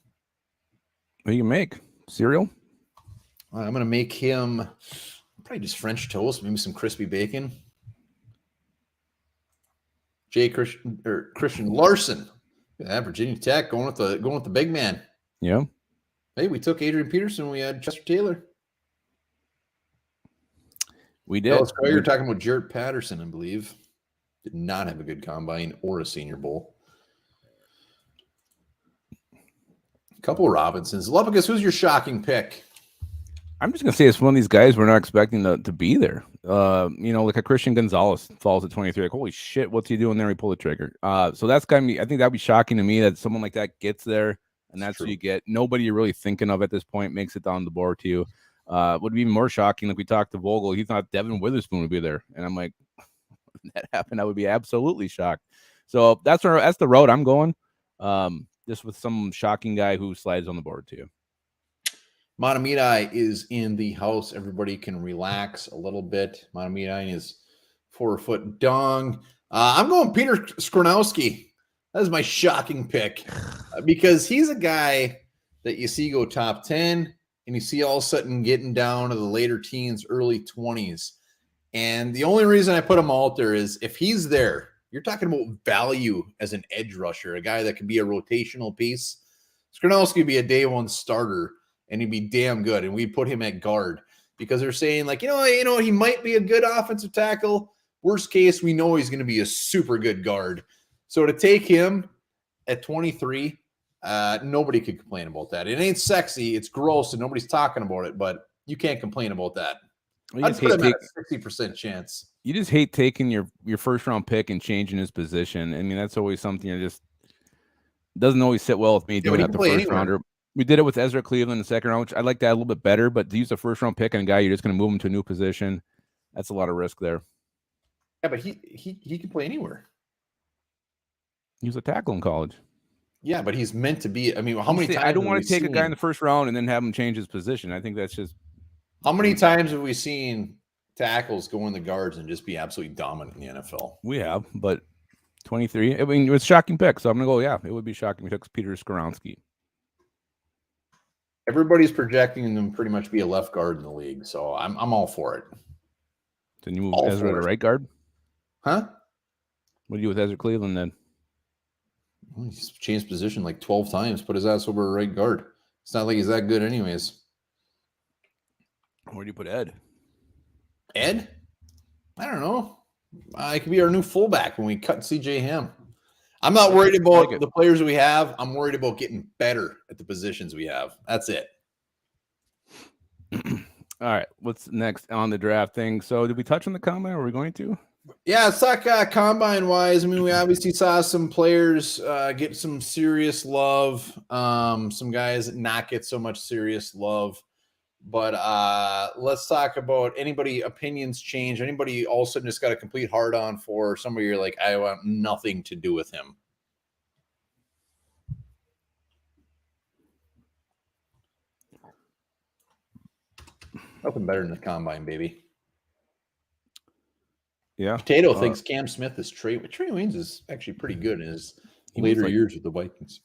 What do you make? Cereal? I'm going to make him probably just French toast, maybe some crispy bacon. Christian Larson. Yeah, Virginia Tech going with the big man. Yeah. Hey, we took Adrian Peterson. We had Chester Taylor. We did. You're talking about Jarrett Patterson, I believe. Did not have a good combine or a Senior Bowl. A couple of Robinsons. Lupicus, who's your shocking pick? I'm just gonna say it's one of these guys we're not expecting to be there. Like a Christian Gonzalez falls at 23. Like, holy shit, what's he doing there? He pulled the trigger. So that's kind of, I think that'd be shocking to me that someone like that gets there, and that's what you get. Nobody you're really thinking of at this point makes it down the board to you. Would be even more shocking. Like we talked to Vogel, he thought Devin Witherspoon would be there, and I'm like, if that happened, I would be absolutely shocked. So that's the road I'm going. Just with some shocking guy who slides on the board to you. Monomedai is in the house. Everybody can relax a little bit. Monomedai is 4-foot dong. I'm going Peter Skronowski. That is my shocking pick because he's a guy that you see go top 10 and you see all of a sudden getting down to the later teens, early 20s. And the only reason I put him out there is if he's there, you're talking about value as an edge rusher, a guy that could be a rotational piece. Skronowski would be a day one starter, and he'd be damn good. And we put him at guard because they're saying, like, he might be a good offensive tackle. Worst case, we know he's going to be a super good guard. So to take him at 23, nobody could complain about that. It ain't sexy. It's gross, and nobody's talking about it, but you can't complain about that. I'd put him at a 60% chance. You just hate taking your first round pick and changing his position. I mean, that's always something that just doesn't always sit well with me doing that the first rounder. We did it with Ezra Cleveland in the second round, which I like that a little bit better, but to use a first round pick on a guy, you're just going to move him to a new position. That's a lot of risk there. Yeah, but he can play anywhere. He was a tackle in college. Yeah, but he's meant to be. I mean, how many times? I don't want to take a guy in the first round and then have him change his position. I think that's just. How many times have we seen tackles go in the guards and just be absolutely dominant in the NFL? We have, but 23. I mean, it was a shocking pick, so I'm gonna go. Yeah, it would be shocking. We took Peter Skronowski. Everybody's projecting him pretty much be a left guard in the league, so I'm all for it. Then you move Ezra to right guard? Huh? What do you do with Ezra Cleveland then? Well, he's changed position like 12 times. Put his ass over a right guard. It's not like he's that good anyways. Where do you put Ed? Ed? I don't know. It could be our new fullback when we cut CJ Ham. I'm not worried about the players we have. I'm worried about getting better at the positions we have. That's it. All right. What's next on the draft thing? So did we touch on the combine? Are we going to? Yeah, it's like combine-wise. I mean, we obviously saw some players get some serious love. Some guys not get so much serious love. But let's talk about anybody opinions change. Anybody all of a sudden just got a complete hard-on for somebody you're like, I want nothing to do with him. Nothing better than the combine, baby. Yeah. Potato thinks Cam Smith is Trey. But Trey Waynes is actually pretty good in his later years with the Vikings.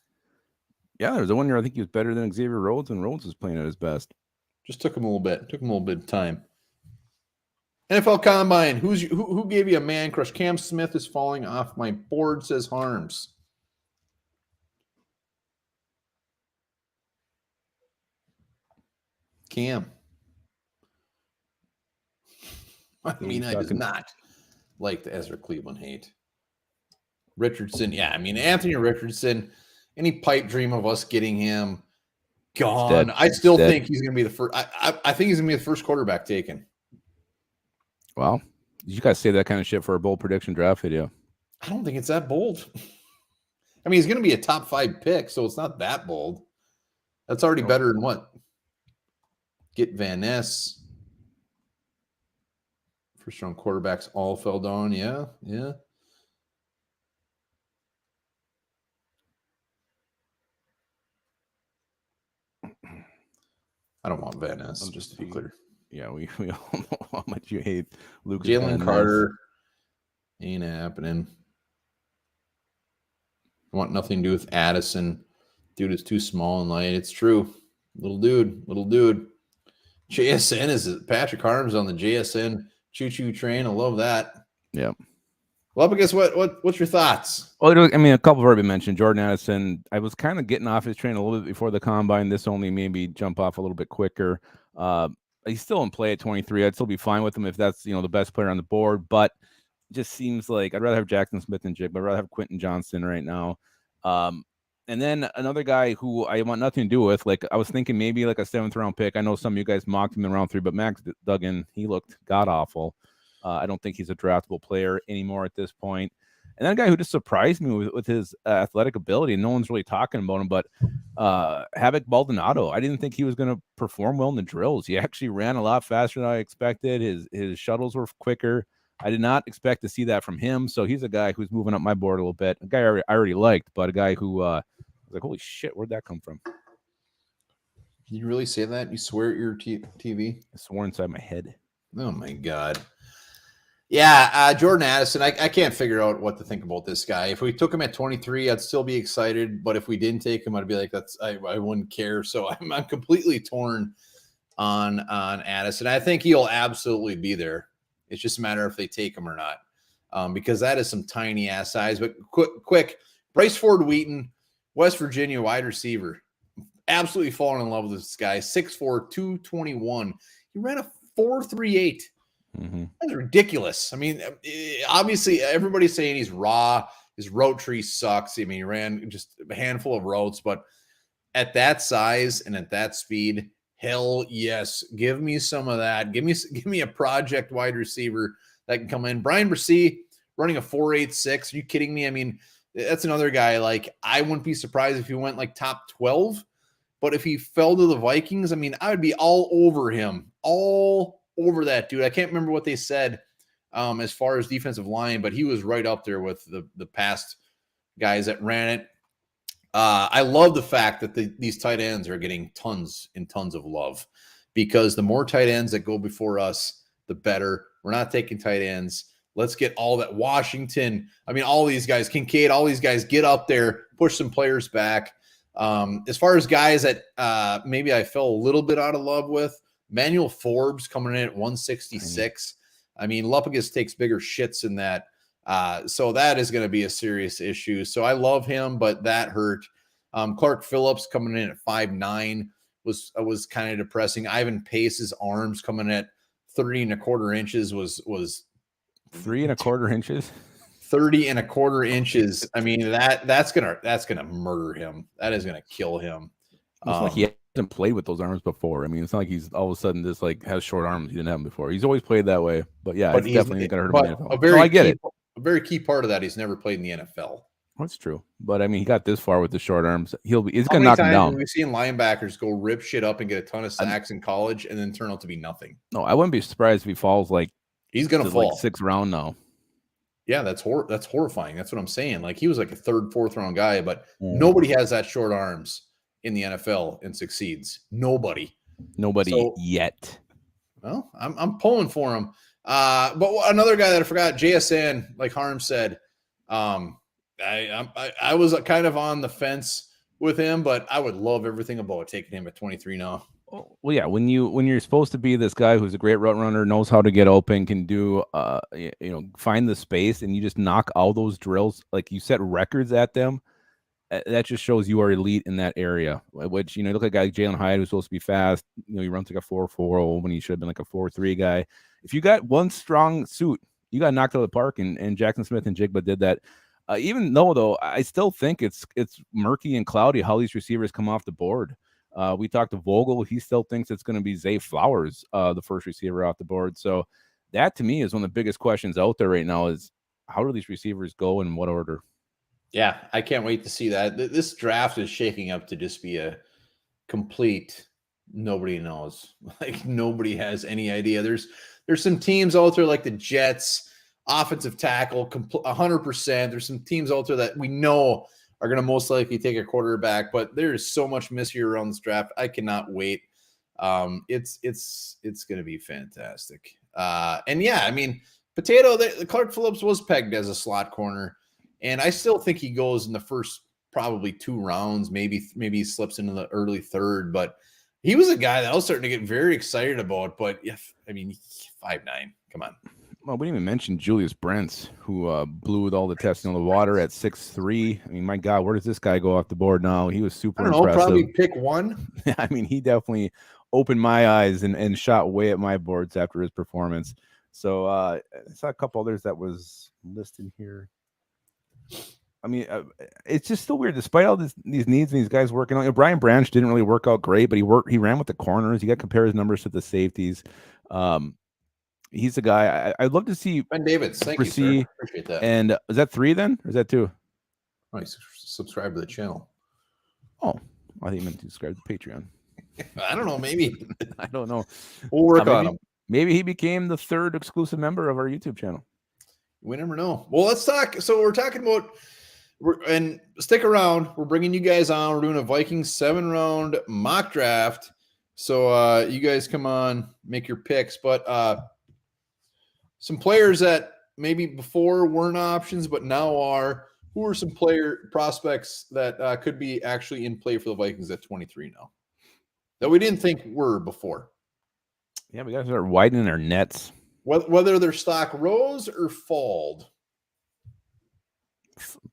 Yeah, there was a 1 year I think he was better than Xavier Rhodes, and Rhodes was playing at his best. Just took him a little bit. Took him a little bit of time. NFL Combine. Who gave you a man crush? Cam Smith is falling off my board, says Harms. Cam. I mean, I does not like the Ezra Cleveland hate. Richardson, yeah. I mean, Anthony Richardson, any pipe dream of us getting him gone. I still think he's going to be the first. I think he's going to be the first quarterback taken. Wow. You guys say that kind of shit for a bold prediction draft video. I don't think it's that bold. I mean, he's going to be a top 5 pick, so it's not that bold. That's already better than what? Get Van Ness. First round quarterbacks all fell down. Yeah. I don't want Van Ness, just to be clear. Yeah, we all know how much you hate Lucas. Jalen Carter ain't happening. I want nothing to do with Addison. Dude is too small and light. It's true. Little dude. JSN is Patrick Harms on the JSN choo-choo train. I love that. Yeah. Well, but guess what? What's your thoughts? Well, I mean, a couple have already been mentioned. Jordan Addison, I was kind of getting off his train a little bit before the combine. This only made me jump off a little bit quicker. He's still in play at 23. I'd still be fine with him if that's, the best player on the board. But it just seems like I'd rather have Jackson Smith than Jig, but I'd rather have Quentin Johnston right now. And then another guy who I want nothing to do with, like I was thinking maybe like a 7th round pick. I know some of you guys mocked him in round 3, but Max Duggan, he looked god awful. I don't think he's a draftable player anymore at this point. And then a guy who just surprised me with his athletic ability, and no one's really talking about him, but Havoc Baldonado. I didn't think he was going to perform well in the drills. He actually ran a lot faster than I expected. His shuttles were quicker. I did not expect to see that from him. So he's a guy who's moving up my board a little bit. A guy I already liked, but a guy who was like, holy shit, where'd that come from? Did you really say that? You swear at your TV? I swore inside my head. Oh my God. Yeah, Jordan Addison, I can't figure out what to think about this guy. If we took him at 23, I'd still be excited. But if we didn't take him, I'd be like, I wouldn't care. So I'm completely torn on Addison. I think he'll absolutely be there. It's just a matter if they take him or not, because that is some tiny ass size. But quick, Bryce Ford Wheaton, West Virginia wide receiver, absolutely fallen in love with this guy. 6'4", 221. He ran a 4.38. Mm-hmm. That's ridiculous. I mean, obviously, everybody's saying he's raw. His route tree sucks. I mean, he ran just a handful of routes, but at that size and at that speed, hell yes, give me some of that. Give me a project wide receiver that can come in. Brian Bresee running a 4.86. Are you kidding me? I mean, that's another guy. Like, I wouldn't be surprised if he went like top 12, but if he fell to the Vikings, I mean, I would be all over him, all over that dude. I can't remember what they said as far as defensive line, but he was right up there with the past guys that ran it. I love the fact that these tight ends are getting tons and tons of love, because the more tight ends that go before us, the better. We're not taking tight ends. Let's get all that. Washington, I mean, all these guys, Kincaid, all these guys, get up there, push some players back. As far as guys that maybe I fell a little bit out of love with, Manuel Forbes coming in at 166. I mean, Lupagus takes bigger shits than that. So that is going to be a serious issue. So I love him, but that hurt. Clark Phillips coming in at 5'9" was kind of depressing. Ivan Pace's arms coming at 30 1/4 inches was 3 1/4 inches. 30 1/4 inches. I mean, that's gonna murder him. That is gonna kill him. It's like he hasn't played with those arms before. I mean, it's not like he's all of a sudden just like has short arms. He didn't have them before. He's always played that way. But yeah, it's definitely gonna hurt him in the NFL. I get it. A very key part of that, he's never played in the NFL. That's true. But I mean, he got this far with the short arms. It's gonna knock him down. We've seen linebackers go rip shit up and get a ton of sacks in college and then turn out to be nothing. No, I wouldn't be surprised if he falls like he's gonna fall like 6th round now. Yeah, that's horrifying. That's what I'm saying. Like, he was like a 3rd, 4th round guy, but nobody has that short arms in the NFL and succeeds. Nobody Yet. Well, I'm pulling for him. But another guy that I forgot, JSN, like Harm said, I was kind of on the fence with him, but I would love everything about taking him at 23 now. Well, yeah, when you're supposed to be this guy who's a great route runner, knows how to get open, can do find the space, and you just knock all those drills, like you set records at them, that just shows you are elite in that area. Which, you look at a guy like Jalen Hyde, who's supposed to be fast. He runs like a 4.40 when he should have been like a 4.3 guy. If you got one strong suit, you got knocked out of the park, and Jackson Smith and Jigba did that. Even though I still think it's murky and cloudy how these receivers come off the board. We talked to Vogel. He still thinks it's going to be Zay Flowers, the first receiver off the board. So that, to me, is one of the biggest questions out there right now is how do these receivers go in what order? Yeah, I can't wait to see that. This draft is shaking up to just be a complete nobody knows. Like, nobody has any idea. There's some teams out there like the Jets, offensive tackle, 100%. There's some teams out there that we know are going to most likely take a quarterback, but there is so much mystery around this draft. I cannot wait. It's going to be fantastic. And yeah, I mean, the Clark Phillips was pegged as a slot corner, and I still think he goes in the first probably 2 rounds. Maybe he slips into the early 3rd, but he was a guy that I was starting to get very excited about. But yeah, I mean, 5'9", come on. Well, we didn't even mention Julius Brents, who blew with all the testing on the water at 6'3". I mean, my God, where does this guy go off the board now? He was super impressive. Probably pick 1. I mean, he definitely opened my eyes and shot way at my boards after his performance. So I saw a couple others that was listed here. I mean, it's just still weird. Despite all these needs and these guys working on, Brian Branch didn't really work out great, but he ran with the corners. You got to compare his numbers to the safeties. He's the guy I'd love to see. Ben Davids, thank you, sir. Appreciate that. And is that 3 then, or is that 2? Oh, subscribe to the channel. Oh, I think you meant to subscribe to Patreon. I don't know. Maybe. I don't know. We'll work on him. Maybe he became the 3rd exclusive member of our YouTube channel. We never know. Well, let's talk. So we're talking about, and stick around. We're bringing you guys on. We're doing a Vikings 7-round mock draft. So you guys come on, make your picks. But some players that maybe before weren't options, but now are. Who are some player prospects that could be actually in play for the Vikings at 23 now that we didn't think were before? Yeah, we got to start widening our nets. Whether their stock rose or falled.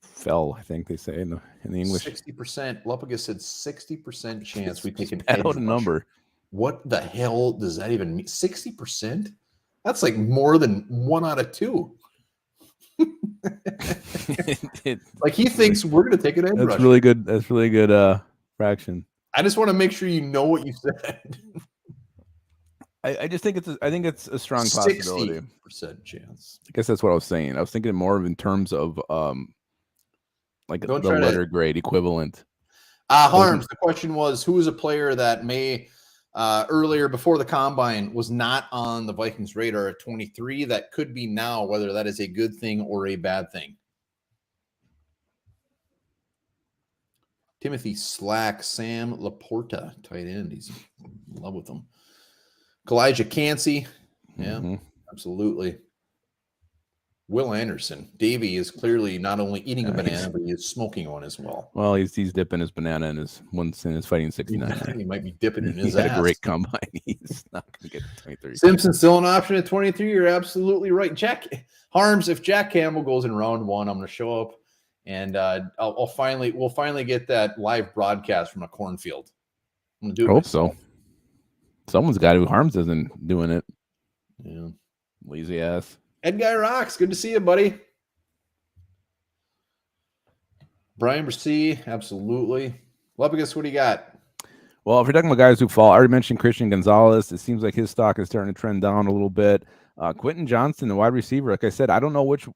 Fell, I think they say in the English. 60%. Lupagus said 60% chance we take an That edge out a number. What the hell does that even mean? 60%? That's like more than 1 out of 2. Like he thinks we're going to take an edge That's rusher. really good. That's really good fraction. I just want to make sure you know what you said. I just think it's a strong possibility. 60% chance. I guess that's what I was saying. I was thinking more of in terms of like the letter grade equivalent. Harms, the question was, who is a player that may earlier before the combine was not on the Vikings radar at 23 that could be now, whether that is a good thing or a bad thing? Timothy Slack, Sam Laporta, tight end. He's in love with him. Kalijah Cansey. Yeah, absolutely. Will Anderson. Davey is clearly not only eating a banana, but he is smoking one as well. Well, he's dipping his banana in his fighting 69. He might be dipping in his ass. He had a great combine. He's not going to get 23. Simpson still an option at 23. You're absolutely right. Jack Harms, if Jack Campbell goes in round 1, I'm going to show up and we'll finally get that live broadcast from a cornfield. I'm going to do it. I hope so. Someone's got to. Harms isn't doing it. Yeah. Lazy ass. Ed Guy rocks. Good to see you, buddy. Brian Brissy, absolutely. Lupagus, what do you got? Well, if you're talking about guys who fall, I already mentioned Christian Gonzalez. It seems like his stock is starting to trend down a little bit. Quentin Johnston, the wide receiver, like I said, I don't know which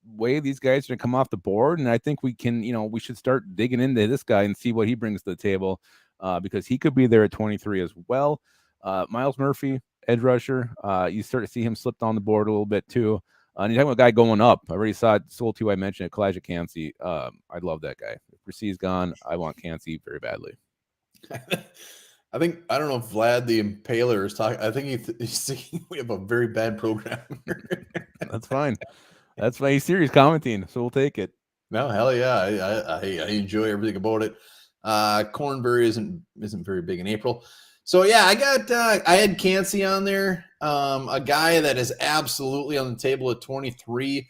way these guys are going to come off the board, and I think we should start digging into this guy and see what he brings to the table because he could be there at 23 as well. Miles Murphy, edge rusher, you start to see him slip down the board a little bit too. And you're talking about a guy going up. I already saw it. Soul 2, I mentioned it. Kalijah Cansey. I love that guy. If Brissy's gone, I want Cansey very badly. I don't know if Vlad the Impaler is talking. I think he's thinking we have a very bad program. That's fine. That's why he's serious commenting, so we'll take it. No, hell yeah. I enjoy everything about it. Cornbury isn't very big in April. So yeah, I had Cansey on there. A guy that is absolutely on the table at 23.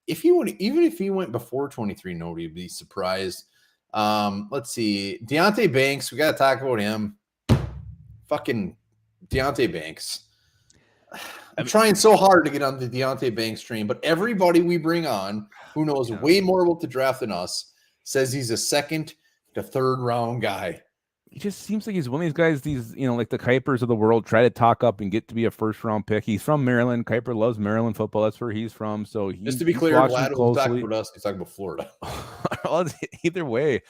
Even if he went before 23, nobody would be surprised. Let's see. Deontay Banks, we got to talk about him. Fucking Deontay Banks. I'm trying so hard to get on the Deontay Banks train, but everybody we bring on who knows way more about the draft than us says he's a 2nd to 3rd round guy. He just seems like he's one of these guys, like the Kuipers of the world, try to talk up and get to be a 1st-round pick. He's from Maryland. Kuiper loves Maryland football. That's where he's from. So just to be clear, Vlad was talking about us. He's talking about Florida. Either way.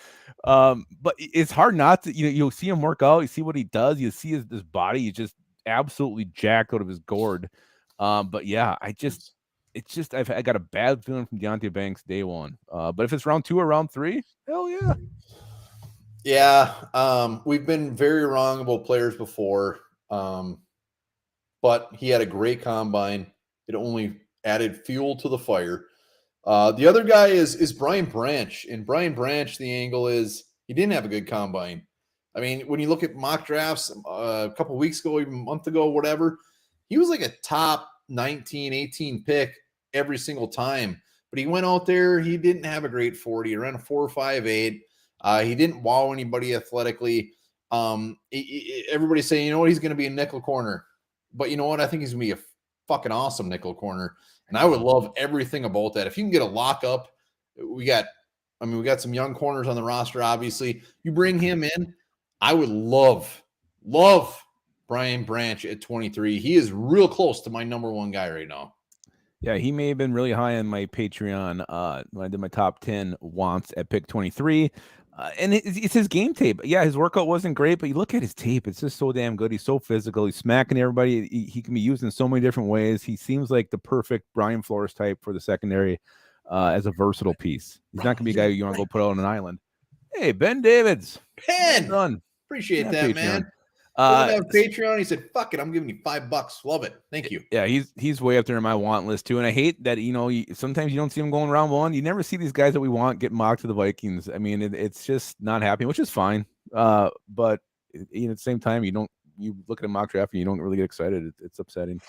But it's hard not to, you'll see him work out. You see what he does. You see his body. He's just absolutely jacked out of his gourd. But yeah, I got a bad feeling from Deontay Banks day 1. But if it's round 2 or round 3, hell yeah. Yeah, we've been very wrong about players before, but he had a great combine. It only added fuel to the fire. The other guy is Brian Branch, and Brian Branch, the angle is he didn't have a good combine. I mean, when you look at mock drafts a couple of weeks ago, even a month ago, whatever, he was like a top 19, 18 pick every single time. But he went out there, he didn't have a great 40, he ran a 4.58. He didn't wow anybody athletically. Everybody's saying, you know what, he's going to be a nickel corner. But you know what? I think he's going to be a fucking awesome nickel corner. And I would love everything about that. If you can get a lockup, we got some young corners on the roster, obviously. You bring him in, I would love Brian Branch at 23. He is real close to my number 1 guy right now. Yeah, he may have been really high on my Patreon when I did my top 10 wants at pick 23. And it's his game tape. Yeah, his workout wasn't great, but you look at his tape, it's just so damn good. He's so physical. He's smacking everybody. He can be used in so many different ways. He seems like the perfect Brian Flores type for the secondary as a versatile piece. He's not going to be a guy you want to go put out on an island. Hey, Ben Davids. Ben! Appreciate that, Patreon. Man. Doesn't have Patreon. He said, "Fuck it, I'm giving you $5. Love it. Thank you." Yeah, he's way up there in my want list too, and I hate that sometimes you don't see him going round one. You never see these guys that we want get mocked to the Vikings. I mean, it's just not happening, which is fine. But at the same time, you look at a mock draft and you don't really get excited. It's upsetting.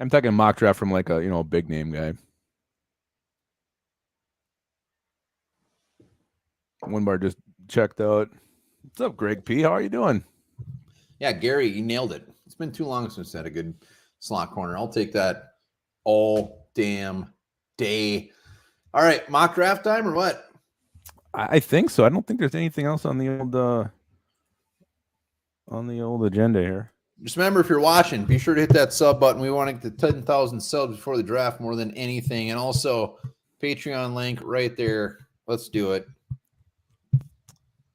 I'm talking mock draft from like a big name guy. One bar just checked out. What's up, Greg P? How are you doing? Yeah, Gary, you nailed it. It's been too long since I had a good slot corner. I'll take that all damn day. All right, mock draft time or what? I think so. I don't think there's anything else on the old agenda here. Just remember, if you're watching, be sure to hit that sub button. We want to get to 10,000 subs before the draft more than anything. And also, Patreon link right there. Let's do it.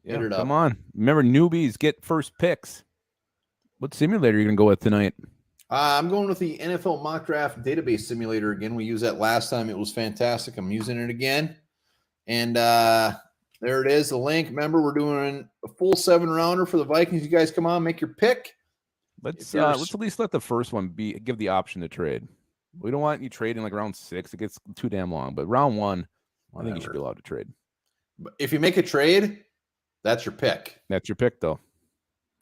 Hit it up. Come on. Remember, newbies get first picks. What simulator are you going to go with tonight? I'm going with the NFL Mock Draft Database Simulator again. We used that last time. It was fantastic. I'm using it again. And there it is, the link. Remember, we're doing a full 7-rounder for the Vikings. You guys come on, make your pick. Let's at least let the first one give the option to trade. We don't want you trading like round 6. It gets too damn long. But round 1, I think you should be allowed to trade. But if you make a trade, that's your pick. That's your pick, though.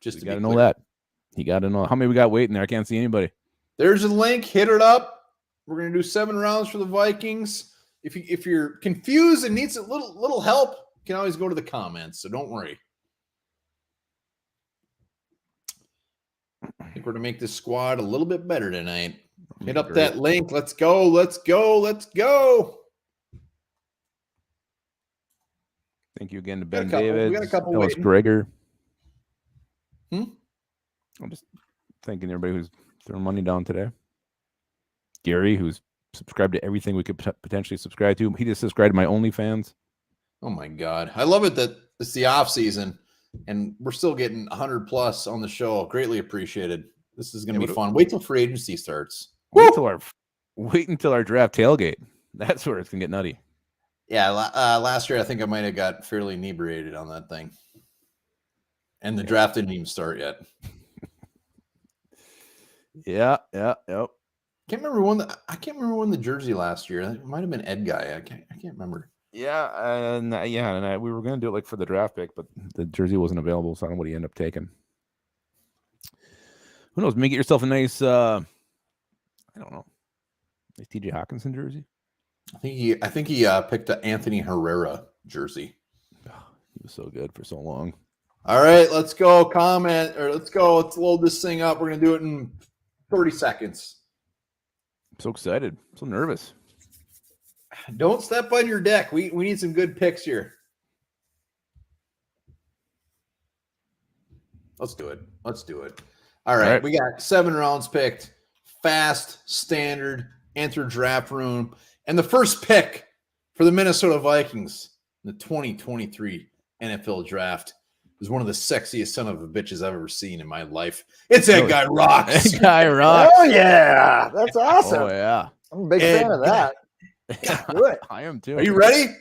Just you got to know that. You got to know how many we got waiting there. I can't see anybody. There's a link. Hit it up. We're going to do 7 rounds for the Vikings. If you're confused and needs a little help, you can always go to the comments. So don't worry. I think we're going to make this squad a little bit better tonight. Hit up that link. Let's go. Let's go. Let's go. Thank you again to Ben David. We got a couple. Ellis Gregor. I'm just thanking everybody who's throwing money down today. Gary, who's subscribed to everything we could potentially subscribe to. He just subscribed to my OnlyFans. Oh my God. I love it that it's the off season and we're still getting 100 plus on the show. Greatly appreciated. This is going to be fun. Wait till free agency starts. Wait until our draft tailgate. That's where it's going to get nutty. Yeah. Last year, I think I might have got fairly inebriated on that thing. And the draft didn't even start yet. Yep. I can't remember when the jersey last year. It might have been Ed Guy. I can't remember. Yeah, and we were going to do it like for the draft pick, but the jersey wasn't available, so I don't know what he ended up taking. Who knows? Maybe get yourself a nice, I don't know, nice TJ Hawkinson jersey. I think he picked an Anthony Herrera jersey. Oh, he was so good for so long. All right, let's go. Let's go. Let's load this thing up. We're going to do it in 30 seconds. I'm so excited. I'm so nervous. Don't step on your deck. We need some good picks here. Let's do it. All right. We got 7 rounds picked. Fast, standard, enter draft room. And the first pick for the Minnesota Vikings in the 2023 NFL draft is one of the sexiest son of a bitches I've ever seen in my life. It's that guy Rocks. That guy Rocks. Oh, yeah. That's awesome. Oh, yeah. I'm a big fan of that. Do it. I am too. Are you ready?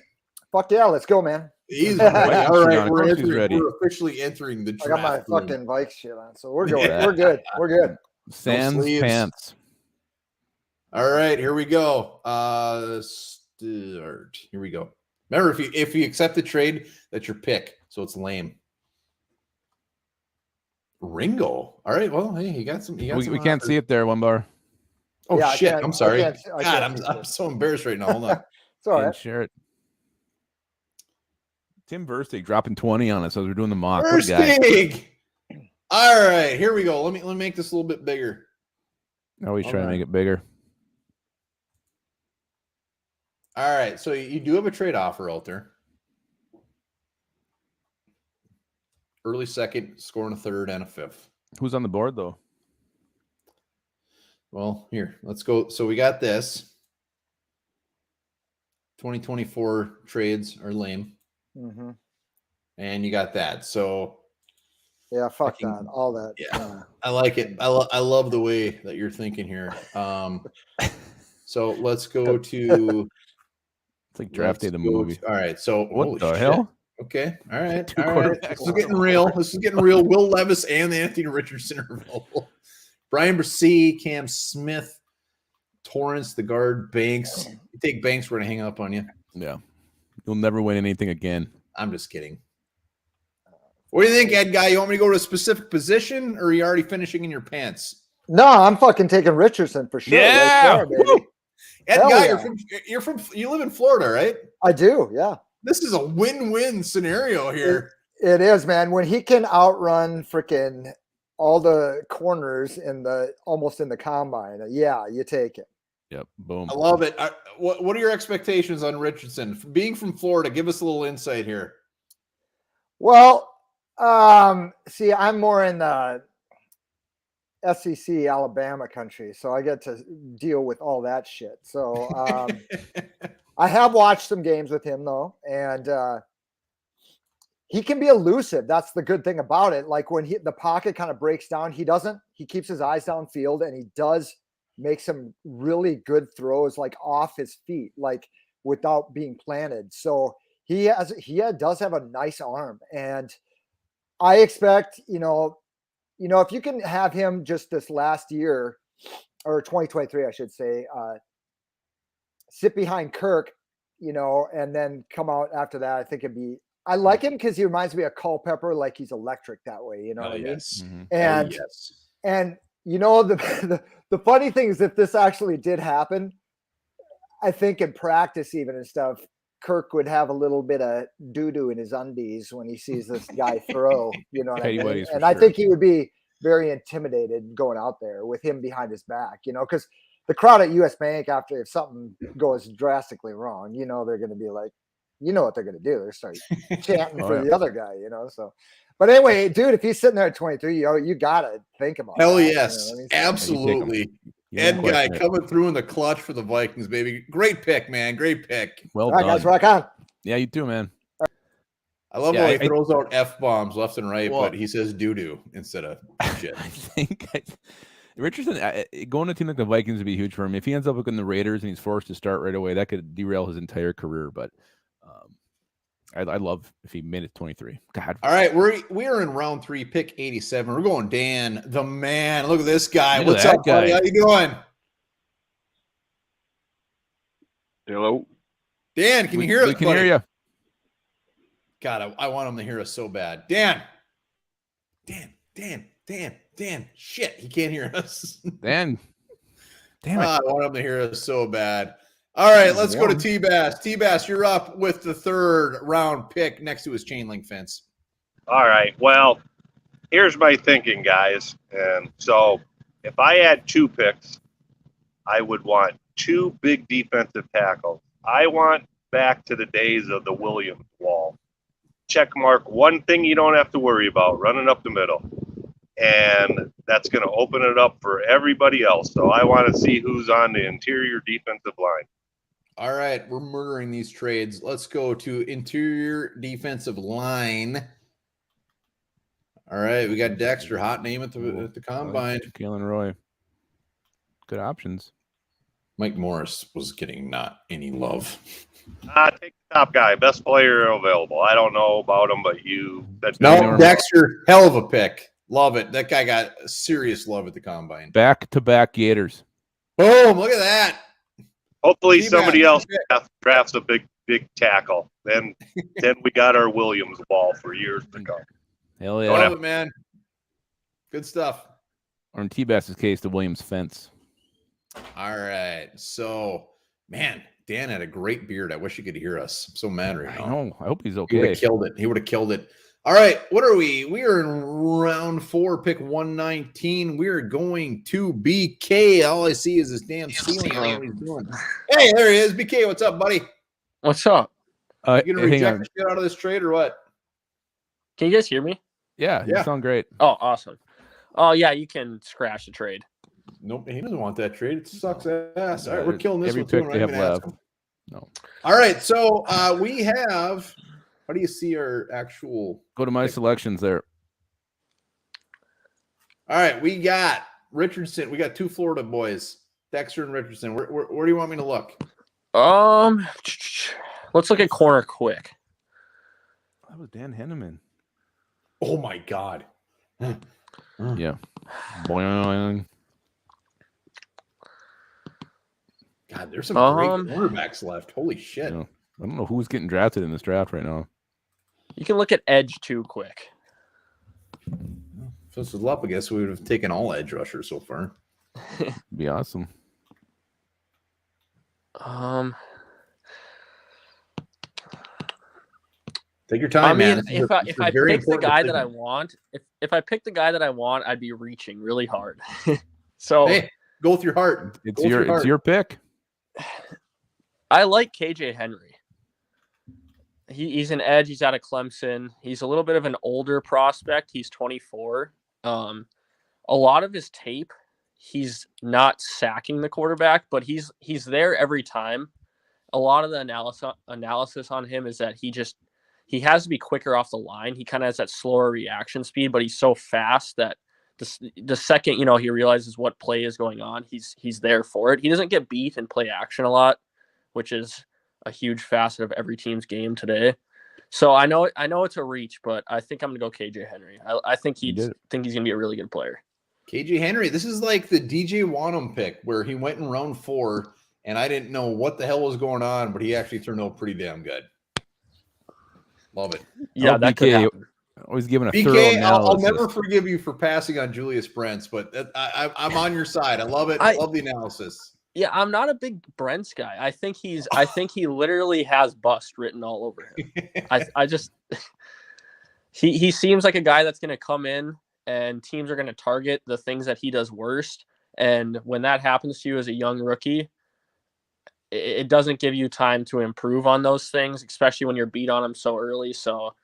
Fuck yeah. Let's go, man. He's ready. All right. Ready. We're officially entering the draft. I got my fucking Vikes shit on, so we're going. Yeah. We're good. Sans pants. All right. Here we go. Start. Here we go. Remember, if you accept the trade, that's your pick. So it's lame. Ringo. All right. Well, hey, you got some. We can't see it there, one bar. Oh yeah, shit! I'm sorry. I can't I'm so embarrassed right now. Hold on. It's all right. Share it. Tim Verstig dropping 20 on us as we're doing the mock. Verstig. All right, here we go. Let me make this a little bit bigger. Always trying to make it bigger. All right, so you do have a trade offer out there. Early second, scoring a third and a fifth. Who's on the board though? Well, here, let's go. So we got this. 2024 trades are lame. Mm-hmm. And you got that. So yeah, fuck that. All that. Yeah. I like it. I love the way that you're thinking here. So let's go to it's like draft day the movie. All right. So what the hell? Okay. All right. Two All right. quarterbacks. This is getting real. This is getting real. Will Levis and Anthony Richardson are available. Brian Brissy, Cam Smith, Torrance, the guard, Banks. You take Banks, we're going to hang up on you. Yeah. You'll never win anything again. I'm just kidding. What do you think, Ed Guy? You want me to go to a specific position, or are you already finishing in your pants? No, I'm fucking taking Richardson for sure. Yeah. Right there, baby. Ed Hell Guy, yeah. you live in Florida, right? I do, yeah. This is a win-win scenario here. It is, man. When he can outrun freaking all the corners almost in the combine, yeah, you take it. Yep. Boom. I love it. What are your expectations on Richardson? Being from Florida, give us a little insight here. Well, see, I'm more in the SEC Alabama country, so I get to deal with all that shit. So I have watched some games with him though, and he can be elusive. That's the good thing about it. Like when the pocket kind of breaks down, he keeps his eyes downfield, and he does make some really good throws, like off his feet, like without being planted. So he does have a nice arm, and I expect, if you can have him just this last year, or 2023, I should say, sit behind Kirk, and then come out after that, I think I like him because he reminds me of Culpepper, like he's electric that way, you know what I mean? Yes. Mm-hmm. And, yes. and the funny thing is, if this actually did happen, I think in practice even and stuff, Kirk would have a little bit of doo-doo in his undies when he sees this guy throw, you know what I mean? And I think he would be very intimidated going out there with him behind his back, because the crowd at US Bank, if something goes drastically wrong, they're going to be like, what they're going to do. They're start chanting for the other guy, so. But anyway, dude, if he's sitting there at 23, you got to think about Hell that, yes. I mean? Absolutely. Ed Guy coming through in the clutch for the Vikings, baby. Great pick, man. Great pick. Well All right, done. guys, rock on. Yeah, you too, man. I love how he throws out F-bombs left and right, but he says doo-doo instead of shit. I think Richardson, going to a team like the Vikings would be huge for him. If he ends up looking the Raiders and he's forced to start right away, that could derail his entire career. But I'd love if he made it 23. God. All right, we're in round 3, pick 87. We're going Dan, the man. Look at this guy. Look at What's that up, buddy? guy. How you doing? Hello. Dan, can you hear us? We can hear you. God, I want him to hear us so bad. Dan. Shit, he can't hear us. Dan. Damn it. I want him to hear us so bad. All right, let's go to T-Bass. T-Bass, you're up with the 3rd round pick next to his chain link fence. All right. Well, here's my thinking, guys. And so if I had 2 picks, I would want 2 big defensive tackles. I want back to the days of the Williams wall. Check mark, one thing you don't have to worry about, running up the middle. And that's going to open it up for everybody else. So I want to see who's on the interior defensive line. All right, we're murdering these trades. Let's go to interior defensive line. All right, we got Dexter, hot name at the combine. Kalen Roy. Good options. Mike Morris was getting not any love. Take the top guy, best player available. I don't know about him, but No, Dexter, hell of a pick. Love it. That guy got serious love at the combine. Back-to-back Gators. Boom, look at that. Hopefully somebody else drafts a big tackle. Then we got our Williams wall for years to come. Hell yeah. Love it, man. Good stuff. Or in T-Bass's case, the Williams fence. All right. So, man, Dan had a great beard. I wish you could hear us. I'm so mad right now. I know. I hope he's He okay. would have killed it. He would have killed it. All right. What are we? We are in round 4, pick 119. We are going to BK. All I see is this damn ceiling. I don't know what he's doing. Hey, there he is. BK, what's up, buddy? What's up? You gonna reject the shit out of this trade or what? Can you guys hear me? Yeah, you sound great. Oh, awesome. Oh, yeah, you can scratch the trade. Nope, he doesn't want that trade. It sucks ass. All right, we're killing this every one too. pick they have left. No. All right, so we have. How do you see our actual? Go to my selections there. All right, we got Richardson. We got 2 Florida boys, Dexter and Richardson. Where do you want me to look? Let's look at corner quick. That was Dan Henneman. Oh my God. Yeah. Boing. God, there's some great Um, cornerbacks left. Holy shit. Yeah. I don't know who's getting drafted in this draft right now. You can look at edge too quick. If this was up, I guess we would have taken all edge rushers so far. Be awesome. Take your time, I mean, man. This is if a- I this if is a I very pick the important guy that I decision. want, if I pick the guy that I want, I'd be reaching really hard. So Hey, go with your heart. It's Go with your pick. I like KJ Henry. He's an edge. He's out of Clemson. He's a little bit of an older prospect. He's 24. A lot of his tape, he's not sacking the quarterback, but he's there every time. A lot of the analysis on him is that he has to be quicker off the line. He kind of has that slower reaction speed, but he's so fast that the second he realizes what play is going on, he's there for it. He doesn't get beat in play action a lot, which is a huge facet of every team's game today. So I know it's a reach, but I think I'm gonna go KJ Henry. I think he's gonna be a really good player. KJ Henry. This is like the DJ Wanham pick where he went in round 4, and I didn't know what the hell was going on, but he actually turned out pretty damn good. Love it. Yeah, that could happen. Always giving a thorough BK, analysis. I'll never forgive you for passing on Julius Brents, but I'm on your side. I love it. I love the analysis. Yeah, I'm not a big Brents guy. I think he literally has bust written all over him. He seems like a guy that's going to come in and teams are going to target the things that he does worst. And when that happens to you as a young rookie, it doesn't give you time to improve on those things, especially when you're beat on them so early. So,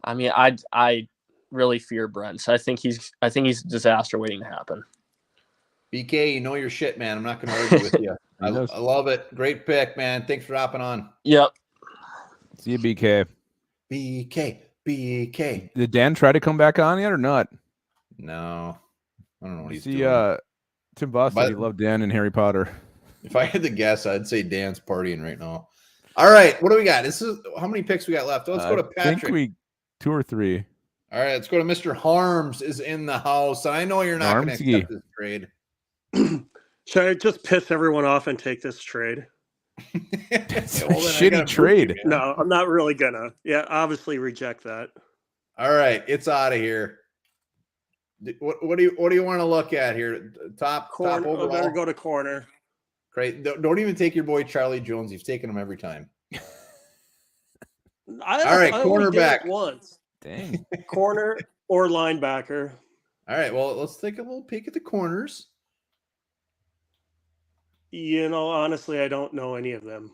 I mean, I really fear Brents. I think he's a disaster waiting to happen. BK, you know your shit, man. I'm not going to argue with you. I love it. Great pick, man. Thanks for hopping on. Yep. See you, BK. BK. Did Dan try to come back on yet or not? No. I don't know what he's doing. Tim Boss said he loved Dan and Harry Potter. If I had to guess, I'd say Dan's partying right now. All right. What do we got? This is how many picks we got left? Let's go to Patrick. I think 2 or 3. All right. Let's go to Mr. Harms is in the house. And I know you're not going to accept this trade. Should I just piss everyone off and take this trade? It's a shitty trade. No, I'm not really gonna. Yeah, obviously reject that. All right, it's out of here. What do you want to look at here? Top overall. I better go to corner. Great. Don't even take your boy Charlie Jones. You've taken him every time. All right, cornerback once. Dang. Corner or linebacker. All right. Well, let's take a little peek at the corners. Honestly, I don't know any of them.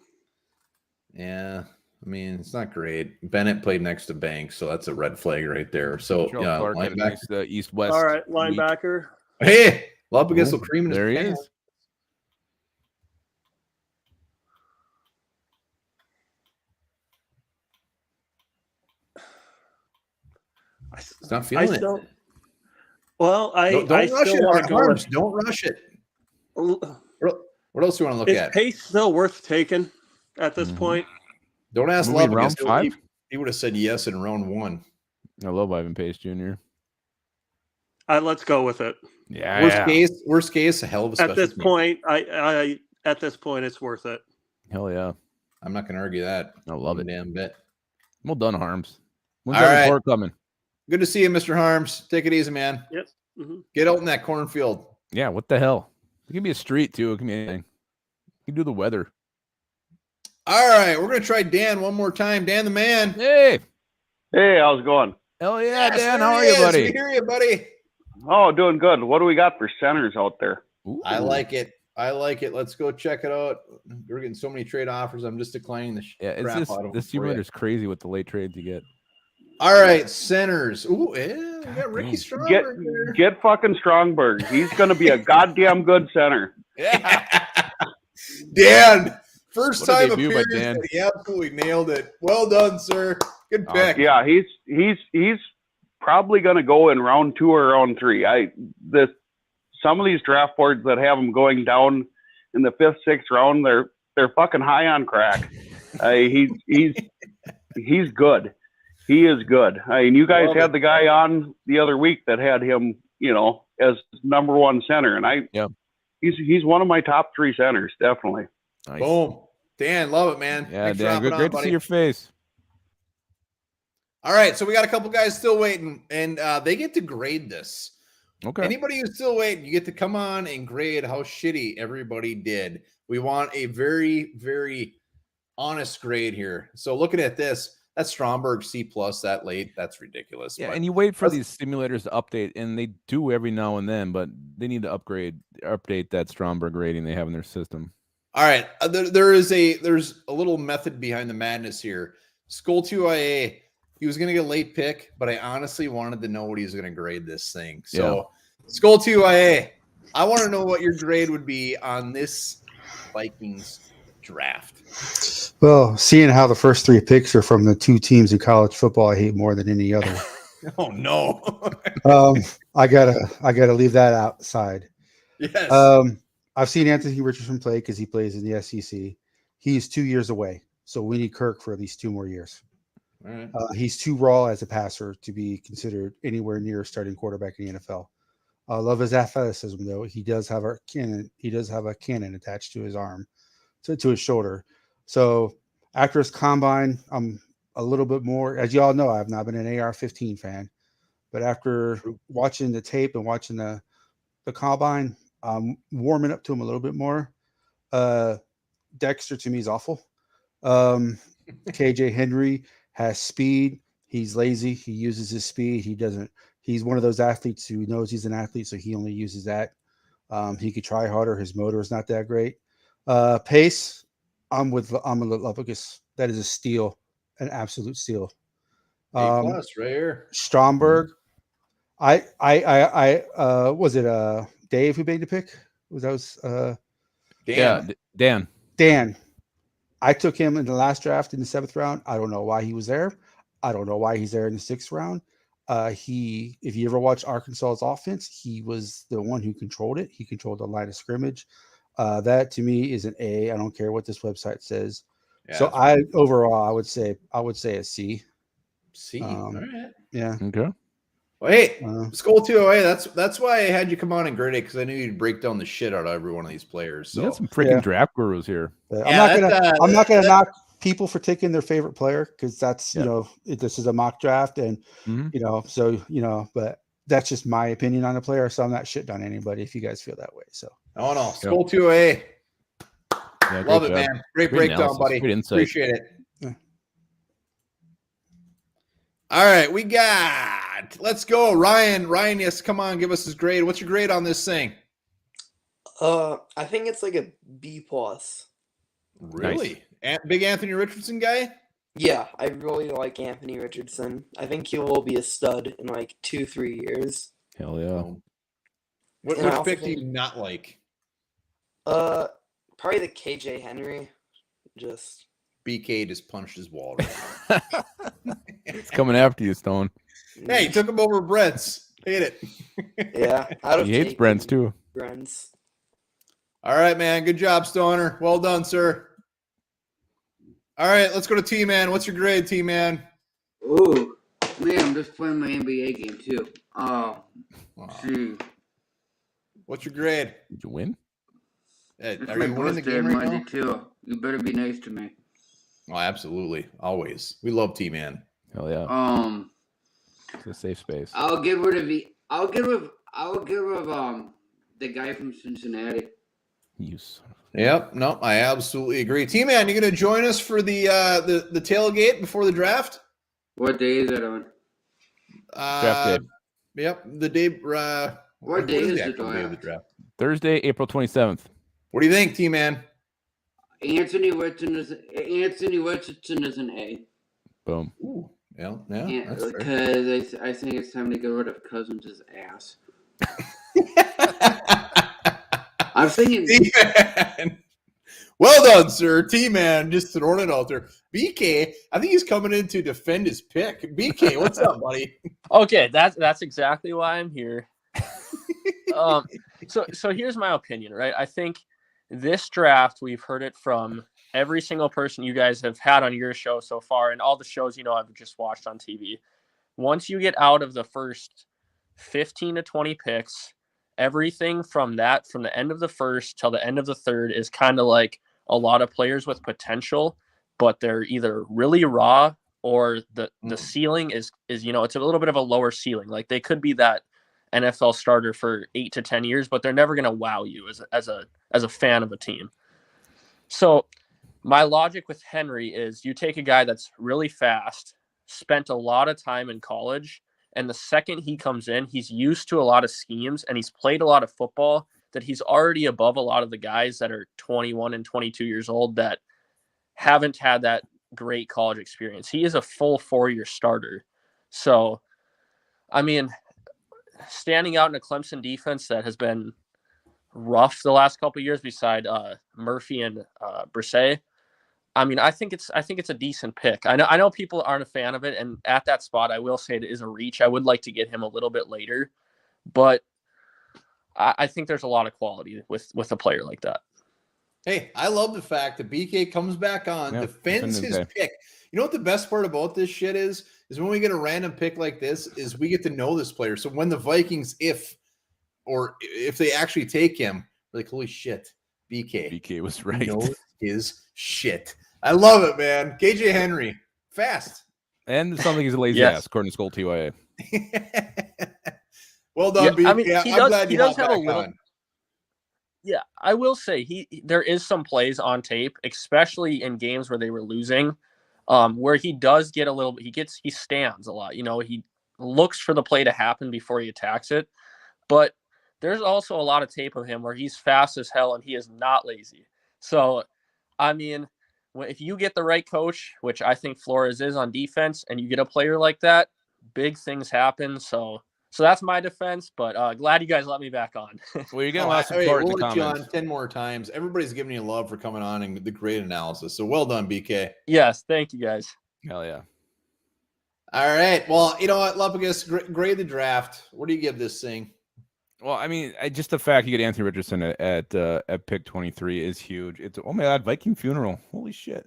Yeah, I mean, it's not great. Bennett played next to Banks, so that's a red flag right there. So, yeah, Clark had a nice east-west. All right, linebacker. Hey, love against the cream in his there he pants. is. He's not feeling it. Well, don't I rush still it. want to go. Arms, don't rush it. What else do you want to look at? Is Pace still worth taking at this point? Don't ask Moving Love. round 5? He would have said yes in round 1. I love Ivan Pace Jr. Let's go with it. Yeah. Worst case, a hell of a special At this team. point, at this point, it's worth it. Hell yeah. I'm not going to argue that. I love it. Damn bit. Well done, Harms. When's All that right. report coming? Good to see you, Mr. Harms. Take it easy, man. Yep. Mm-hmm. Get out in that cornfield. Yeah, what the hell? It can be a street, too. It can be anything. You can do the weather. All right, we're going to try Dan one more time. Dan the man. Hey. Hey, how's it going? Hell yeah, Yes, Dan. there How are he you, is. buddy? We hear you, buddy. Oh, doing good. What do we got for centers out there? Ooh. I like it. Let's go check it out. We're getting so many trade offers. I'm just declining the crap It's out of them this for year you. is crazy with the late trades you get. All right, centers. Ooh, yeah, we got Ricky Stromberg there. Get fucking Strongberg. He's going to be a goddamn good center. Yeah. Dan, first What a time debut by appearance, Dan. and he absolutely nailed it. Well done, sir. Good pick. Yeah, he's probably going to go in round 2 or round 3. Some of these draft boards that have him going down in the 5th, 6th round, they're fucking high on crack. He's good. He is good. I mean, you guys Love had it. the guy on the other week that had him, as number one center, and he's one of my top 3 centers, definitely. Nice. Boom. Dan, love it, man. Yeah, Thanks for Dan, hopping on, great to buddy. see your face. All right, so we got a couple guys still waiting, and they get to grade this. Okay. Anybody who's still waiting, you get to come on and grade how shitty everybody did. We want a very, very honest grade here. So looking at this, that's Stromberg C+ that late. That's ridiculous. Yeah, but and you wait for let's- these simulators to update, and they do every now and then, but they need to update that Stromberg rating they have in their system. All right, there's a little method behind the madness here. Skull 2IA, he was going to get a late pick, but I honestly wanted to know what he's going to grade this thing. So Skull 2IA, I want to know what your grade would be on this Vikings draft. Well, seeing how the first 3 picks are from the 2 teams in college football I hate more than any other. Oh no. I gotta leave that outside. Yes. I've seen Anthony Richardson play because he plays in the SEC. He's 2 years away, so we need Kirk for at least 2 more years. All right. He's too raw as a passer to be considered anywhere near a starting quarterback in the NFL. I love his athleticism, though. He does have a cannon. He does have a cannon attached to his arm, to his shoulder. So after his combine, I'm a little bit more. As you all know, I've not been an AR-15 fan, but after watching the tape and watching the combine, I'm warming up to him a little bit more. Dexter to me is awful. KJ Henry has speed. He's lazy. He uses his speed. He's one of those athletes who knows he's an athlete, so he only uses that. He could try harder. His motor is not that great. Pace, I'm with Lovicus. That is a steal, an absolute steal. A+ right here. Stromberg. I was it Dave who made the pick? Dan. Yeah, Dan. Dan. I took him in the last draft in the 7th round. I don't know why he was there. I don't know why he's there in the 6th round. If you ever watch Arkansas's offense, he was the one who controlled it. He controlled the line of scrimmage. That to me is an A. I don't care what this website says. Yeah, So overall, I would say a C. C. All right. Yeah. Okay. Well, hey, Skull 208, that's why I had you come on and grade it, because I knew you'd break down the shit out of every one of these players. So We got some freaking draft gurus here. I'm not gonna knock people for taking their favorite player, because that's this is a mock draft, and but that's just my opinion on the player. So I'm not shitting on anybody if you guys feel that way. So no, Skull 208. Yeah, Love it, job. man. Great breakdown, analysis, buddy. great insight. Appreciate it. Yeah. All right, let's go. Ryan, yes, come on, give us his grade. What's your grade on this thing? I think it's like a B+. Really? Big Anthony Richardson guy? Yeah, I really like Anthony Richardson. I think he will be a stud in like 2-3 years. Hell yeah. Which And I also pick do think- you not like? Probably the KJ Henry. Just BK just punched his wall. It's coming after you, Stone. Hey, he took him over Brent's. Hate it. yeah, out of He hates Brent's too. Brent's. All right, man. Good job, Stoner. Well done, sir. All right, let's go to T-Man. What's your grade, T-Man? Ooh, man, I'm just playing my NBA game too. Oh, gee. What's your grade? Did you win? Hey, It's are my you winning the birthday game right Monday now? too. You better be nice to me. Oh, absolutely. Always. We love T-Man. Hell yeah. It's a safe space. I'll get rid of the guy from Cincinnati. You son of Yep. No, I absolutely agree. T-Man, you going to join us for the tailgate before the draft? What day is it on? Draft day. Yep. The day. What day is the the actual day of the draft? Thursday, April 27th. What do you think, T-Man? Anthony Richardson is an A. Boom. Ooh. Yeah. That's fair. Because I think it's time to get rid of Cousins' ass. I'm thinking. T-Man. Well done, sir. T-Man, just throwing it out there. BK, I think he's coming in to defend his pick. BK, what's up, buddy? Okay, that's exactly why I'm here. So here's my opinion, right? I think this draft, we've heard it from every single person you guys have had on your show so far and all the shows, I've just watched on TV, once you get out of the first 15 to 20 picks, everything from the end of the first till the end of the third is kind of like a lot of players with potential, but they're either really raw or the ceiling is it's a little bit of a lower ceiling. Like they could be that NFL starter for 8 to 10 years, but they're never going to wow you as a fan of a team. So my logic with Henry is you take a guy that's really fast, spent a lot of time in college, and the second he comes in, he's used to a lot of schemes and he's played a lot of football, that he's already above a lot of the guys that are 21 and 22 years old that haven't had that great college experience. He is a full 4-year starter. So, I mean, standing out in a Clemson defense that has been rough the last couple of years beside Murphy and Brisset, I mean, I think it's a decent pick. I know people aren't a fan of it, and at that spot, I will say it is a reach. I would like to get him a little bit later, but I think there's a lot of quality with a player like that. Hey, I love the fact that BK comes back on, defends his pick. You know what the best part about this shit is when we get a random pick like this, is we get to know this player. So when the Vikings, if they actually take him, we're like, holy shit, BK was right. Knows his shit. I love it, man. KJ Henry, fast. And something he's a lazy ass, according to Skull TYA. Well done, BK. I mean, I'm glad you does got have a back little. on. Yeah, I will say there is some plays on tape, especially in games where they were losing, where he does get a little. He stands a lot. He looks for the play to happen before he attacks it. But there's also a lot of tape of him where he's fast as hell and he is not lazy. So, I mean, if you get the right coach, which I think Flores is on defense, and you get a player like that, big things happen. So that's my defense, but glad you guys let me back on. Well, you're getting lots of support in the comments. We'll let you on 10 more times. Everybody's giving you love for coming on and the great analysis. So well done, BK. Yes, thank you guys. Hell yeah. All right. Well, you know what, Lupicus, grade the draft. What do you give this thing? Well, I mean, just the fact you get Anthony Richardson at pick 23 is huge. It's, oh my God, Viking funeral. Holy shit.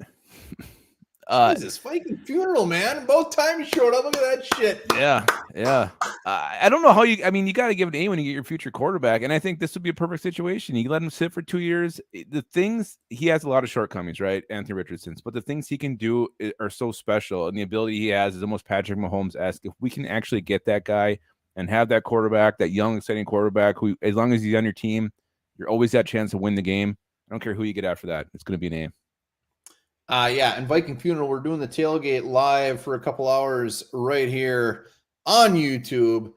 Jesus, Viking funeral, man. Both times you showed up. Look at that shit. Yeah. I don't know how you got to give it to A when you get your future quarterback. And I think this would be a perfect situation. You let him sit for 2 years. The things, he has a lot of shortcomings, right? Anthony Richardson's, but the things he can do are so special. And the ability he has is almost Patrick Mahomes-esque. If we can actually get that guy and have that quarterback, that young, exciting quarterback, who, as long as he's on your team, you're always that chance to win the game. I don't care who you get after that. It's going to be an A. Yeah, and Viking Funeral, we're doing the tailgate live for a couple hours right here on YouTube.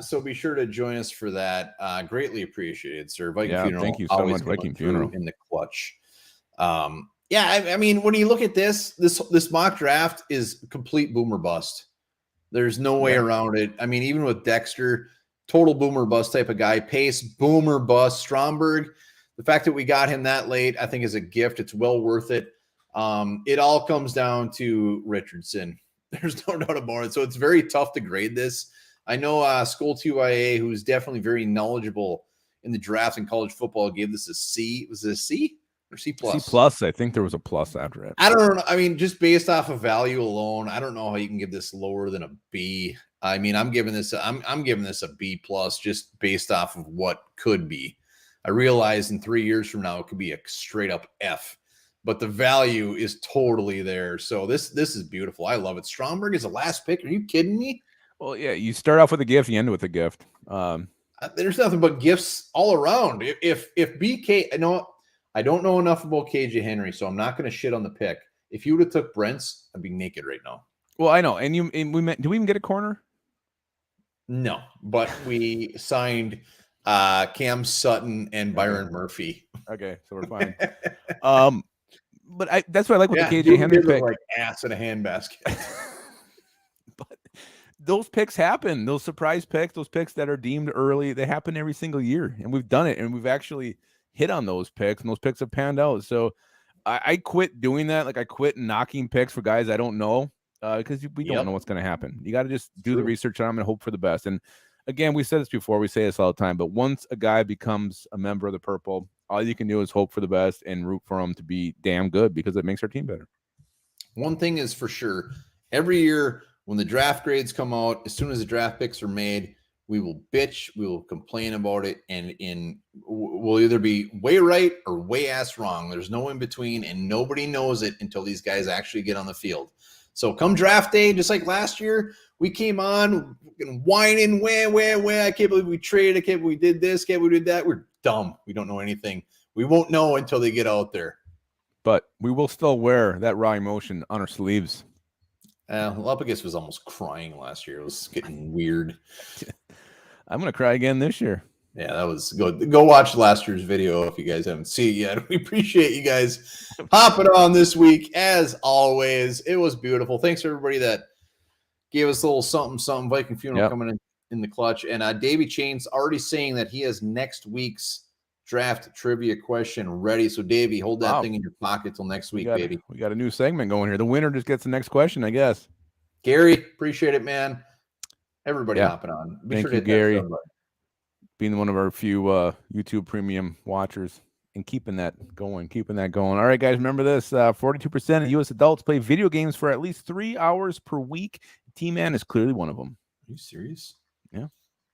So be sure to join us for that. Greatly appreciated, sir. Viking Funeral. Thank you so much, Viking Funeral. In the clutch. I mean, when you look at this mock draft is complete boomer bust. There's no way around it. I mean, even with Dexter, total boomer bust type of guy. Pace, boomer bust. Stromberg, the fact that we got him that late, I think is a gift. It's well worth it. It all comes down to Richardson. There's no doubt about it. So it's very tough to grade this. I know Skull TYA, who's definitely very knowledgeable in the draft and college football, gave this a C. Was it a C or C plus? C plus. I think there was a plus after it. I don't know. I mean, just based off of value alone, I don't know how you can give this lower than a B. I mean, I'm giving this a B plus just based off of what could be. I realize in 3 years from now it could be a straight up F. But the value is totally there. So this is beautiful. I love it. Stromberg is the last pick. Are you kidding me? Well, yeah, you start off with a gift, you end with a gift. There's nothing but gifts all around. If BK, I don't know enough about KJ Henry, so I'm not going to shit on the pick. If you would have took Brent's, I'd be naked right now. Well, I know. And do we even get a corner? No, but we signed Cam Sutton and Byron Murphy. Okay, so we're fine. But that's what I like with the KJ Henry pick. Like ass in a handbasket. But those picks happen. Those surprise picks, those picks that are deemed early, they happen every single year. And we've done it. And we've actually hit on those picks. And those picks have panned out. So I quit doing that. Like I quit knocking picks for guys I don't know because we don't know what's going to happen. You got to just do the research on them and hope for the best. And again, we said this before. We say this all the time. But once a guy becomes a member of the Purple, all you can do is hope for the best and root for them to be damn good because it makes our team better. One thing is for sure, every year when the draft grades come out, as soon as the draft picks are made, we will bitch, we will complain about it, and we'll either be way right or way ass wrong. There's no in between, and nobody knows it until these guys actually get on the field. So come draft day, just like last year, we came on whining, wah. I can't believe we traded. I can't believe we did this. Can't believe we did that. We're dumb. We don't know anything. We won't know until they get out there. But we will still wear that raw emotion on our sleeves. Lapagis was almost crying last year. It was getting weird. I'm going to cry again this year. Yeah, that was good. Go watch last year's video if you guys haven't seen it yet. We appreciate you guys hopping on this week. As always, it was beautiful. Thanks to everybody that gave us a little something. Viking Funeral coming in the clutch. And Davey Chain's already saying that he has next week's draft trivia question ready. So, Davey, hold that thing in your pocket till next week, baby. We got a new segment going here. The winner just gets the next question, I guess. Gary, appreciate it, man. Everybody hopping on. Thank you, Gary. Being one of our few YouTube premium watchers and keeping that going. All right, guys, remember this. 42% of U.S. adults play video games for at least 3 hours per week. T-Man is clearly one of them. Are you serious? Yeah.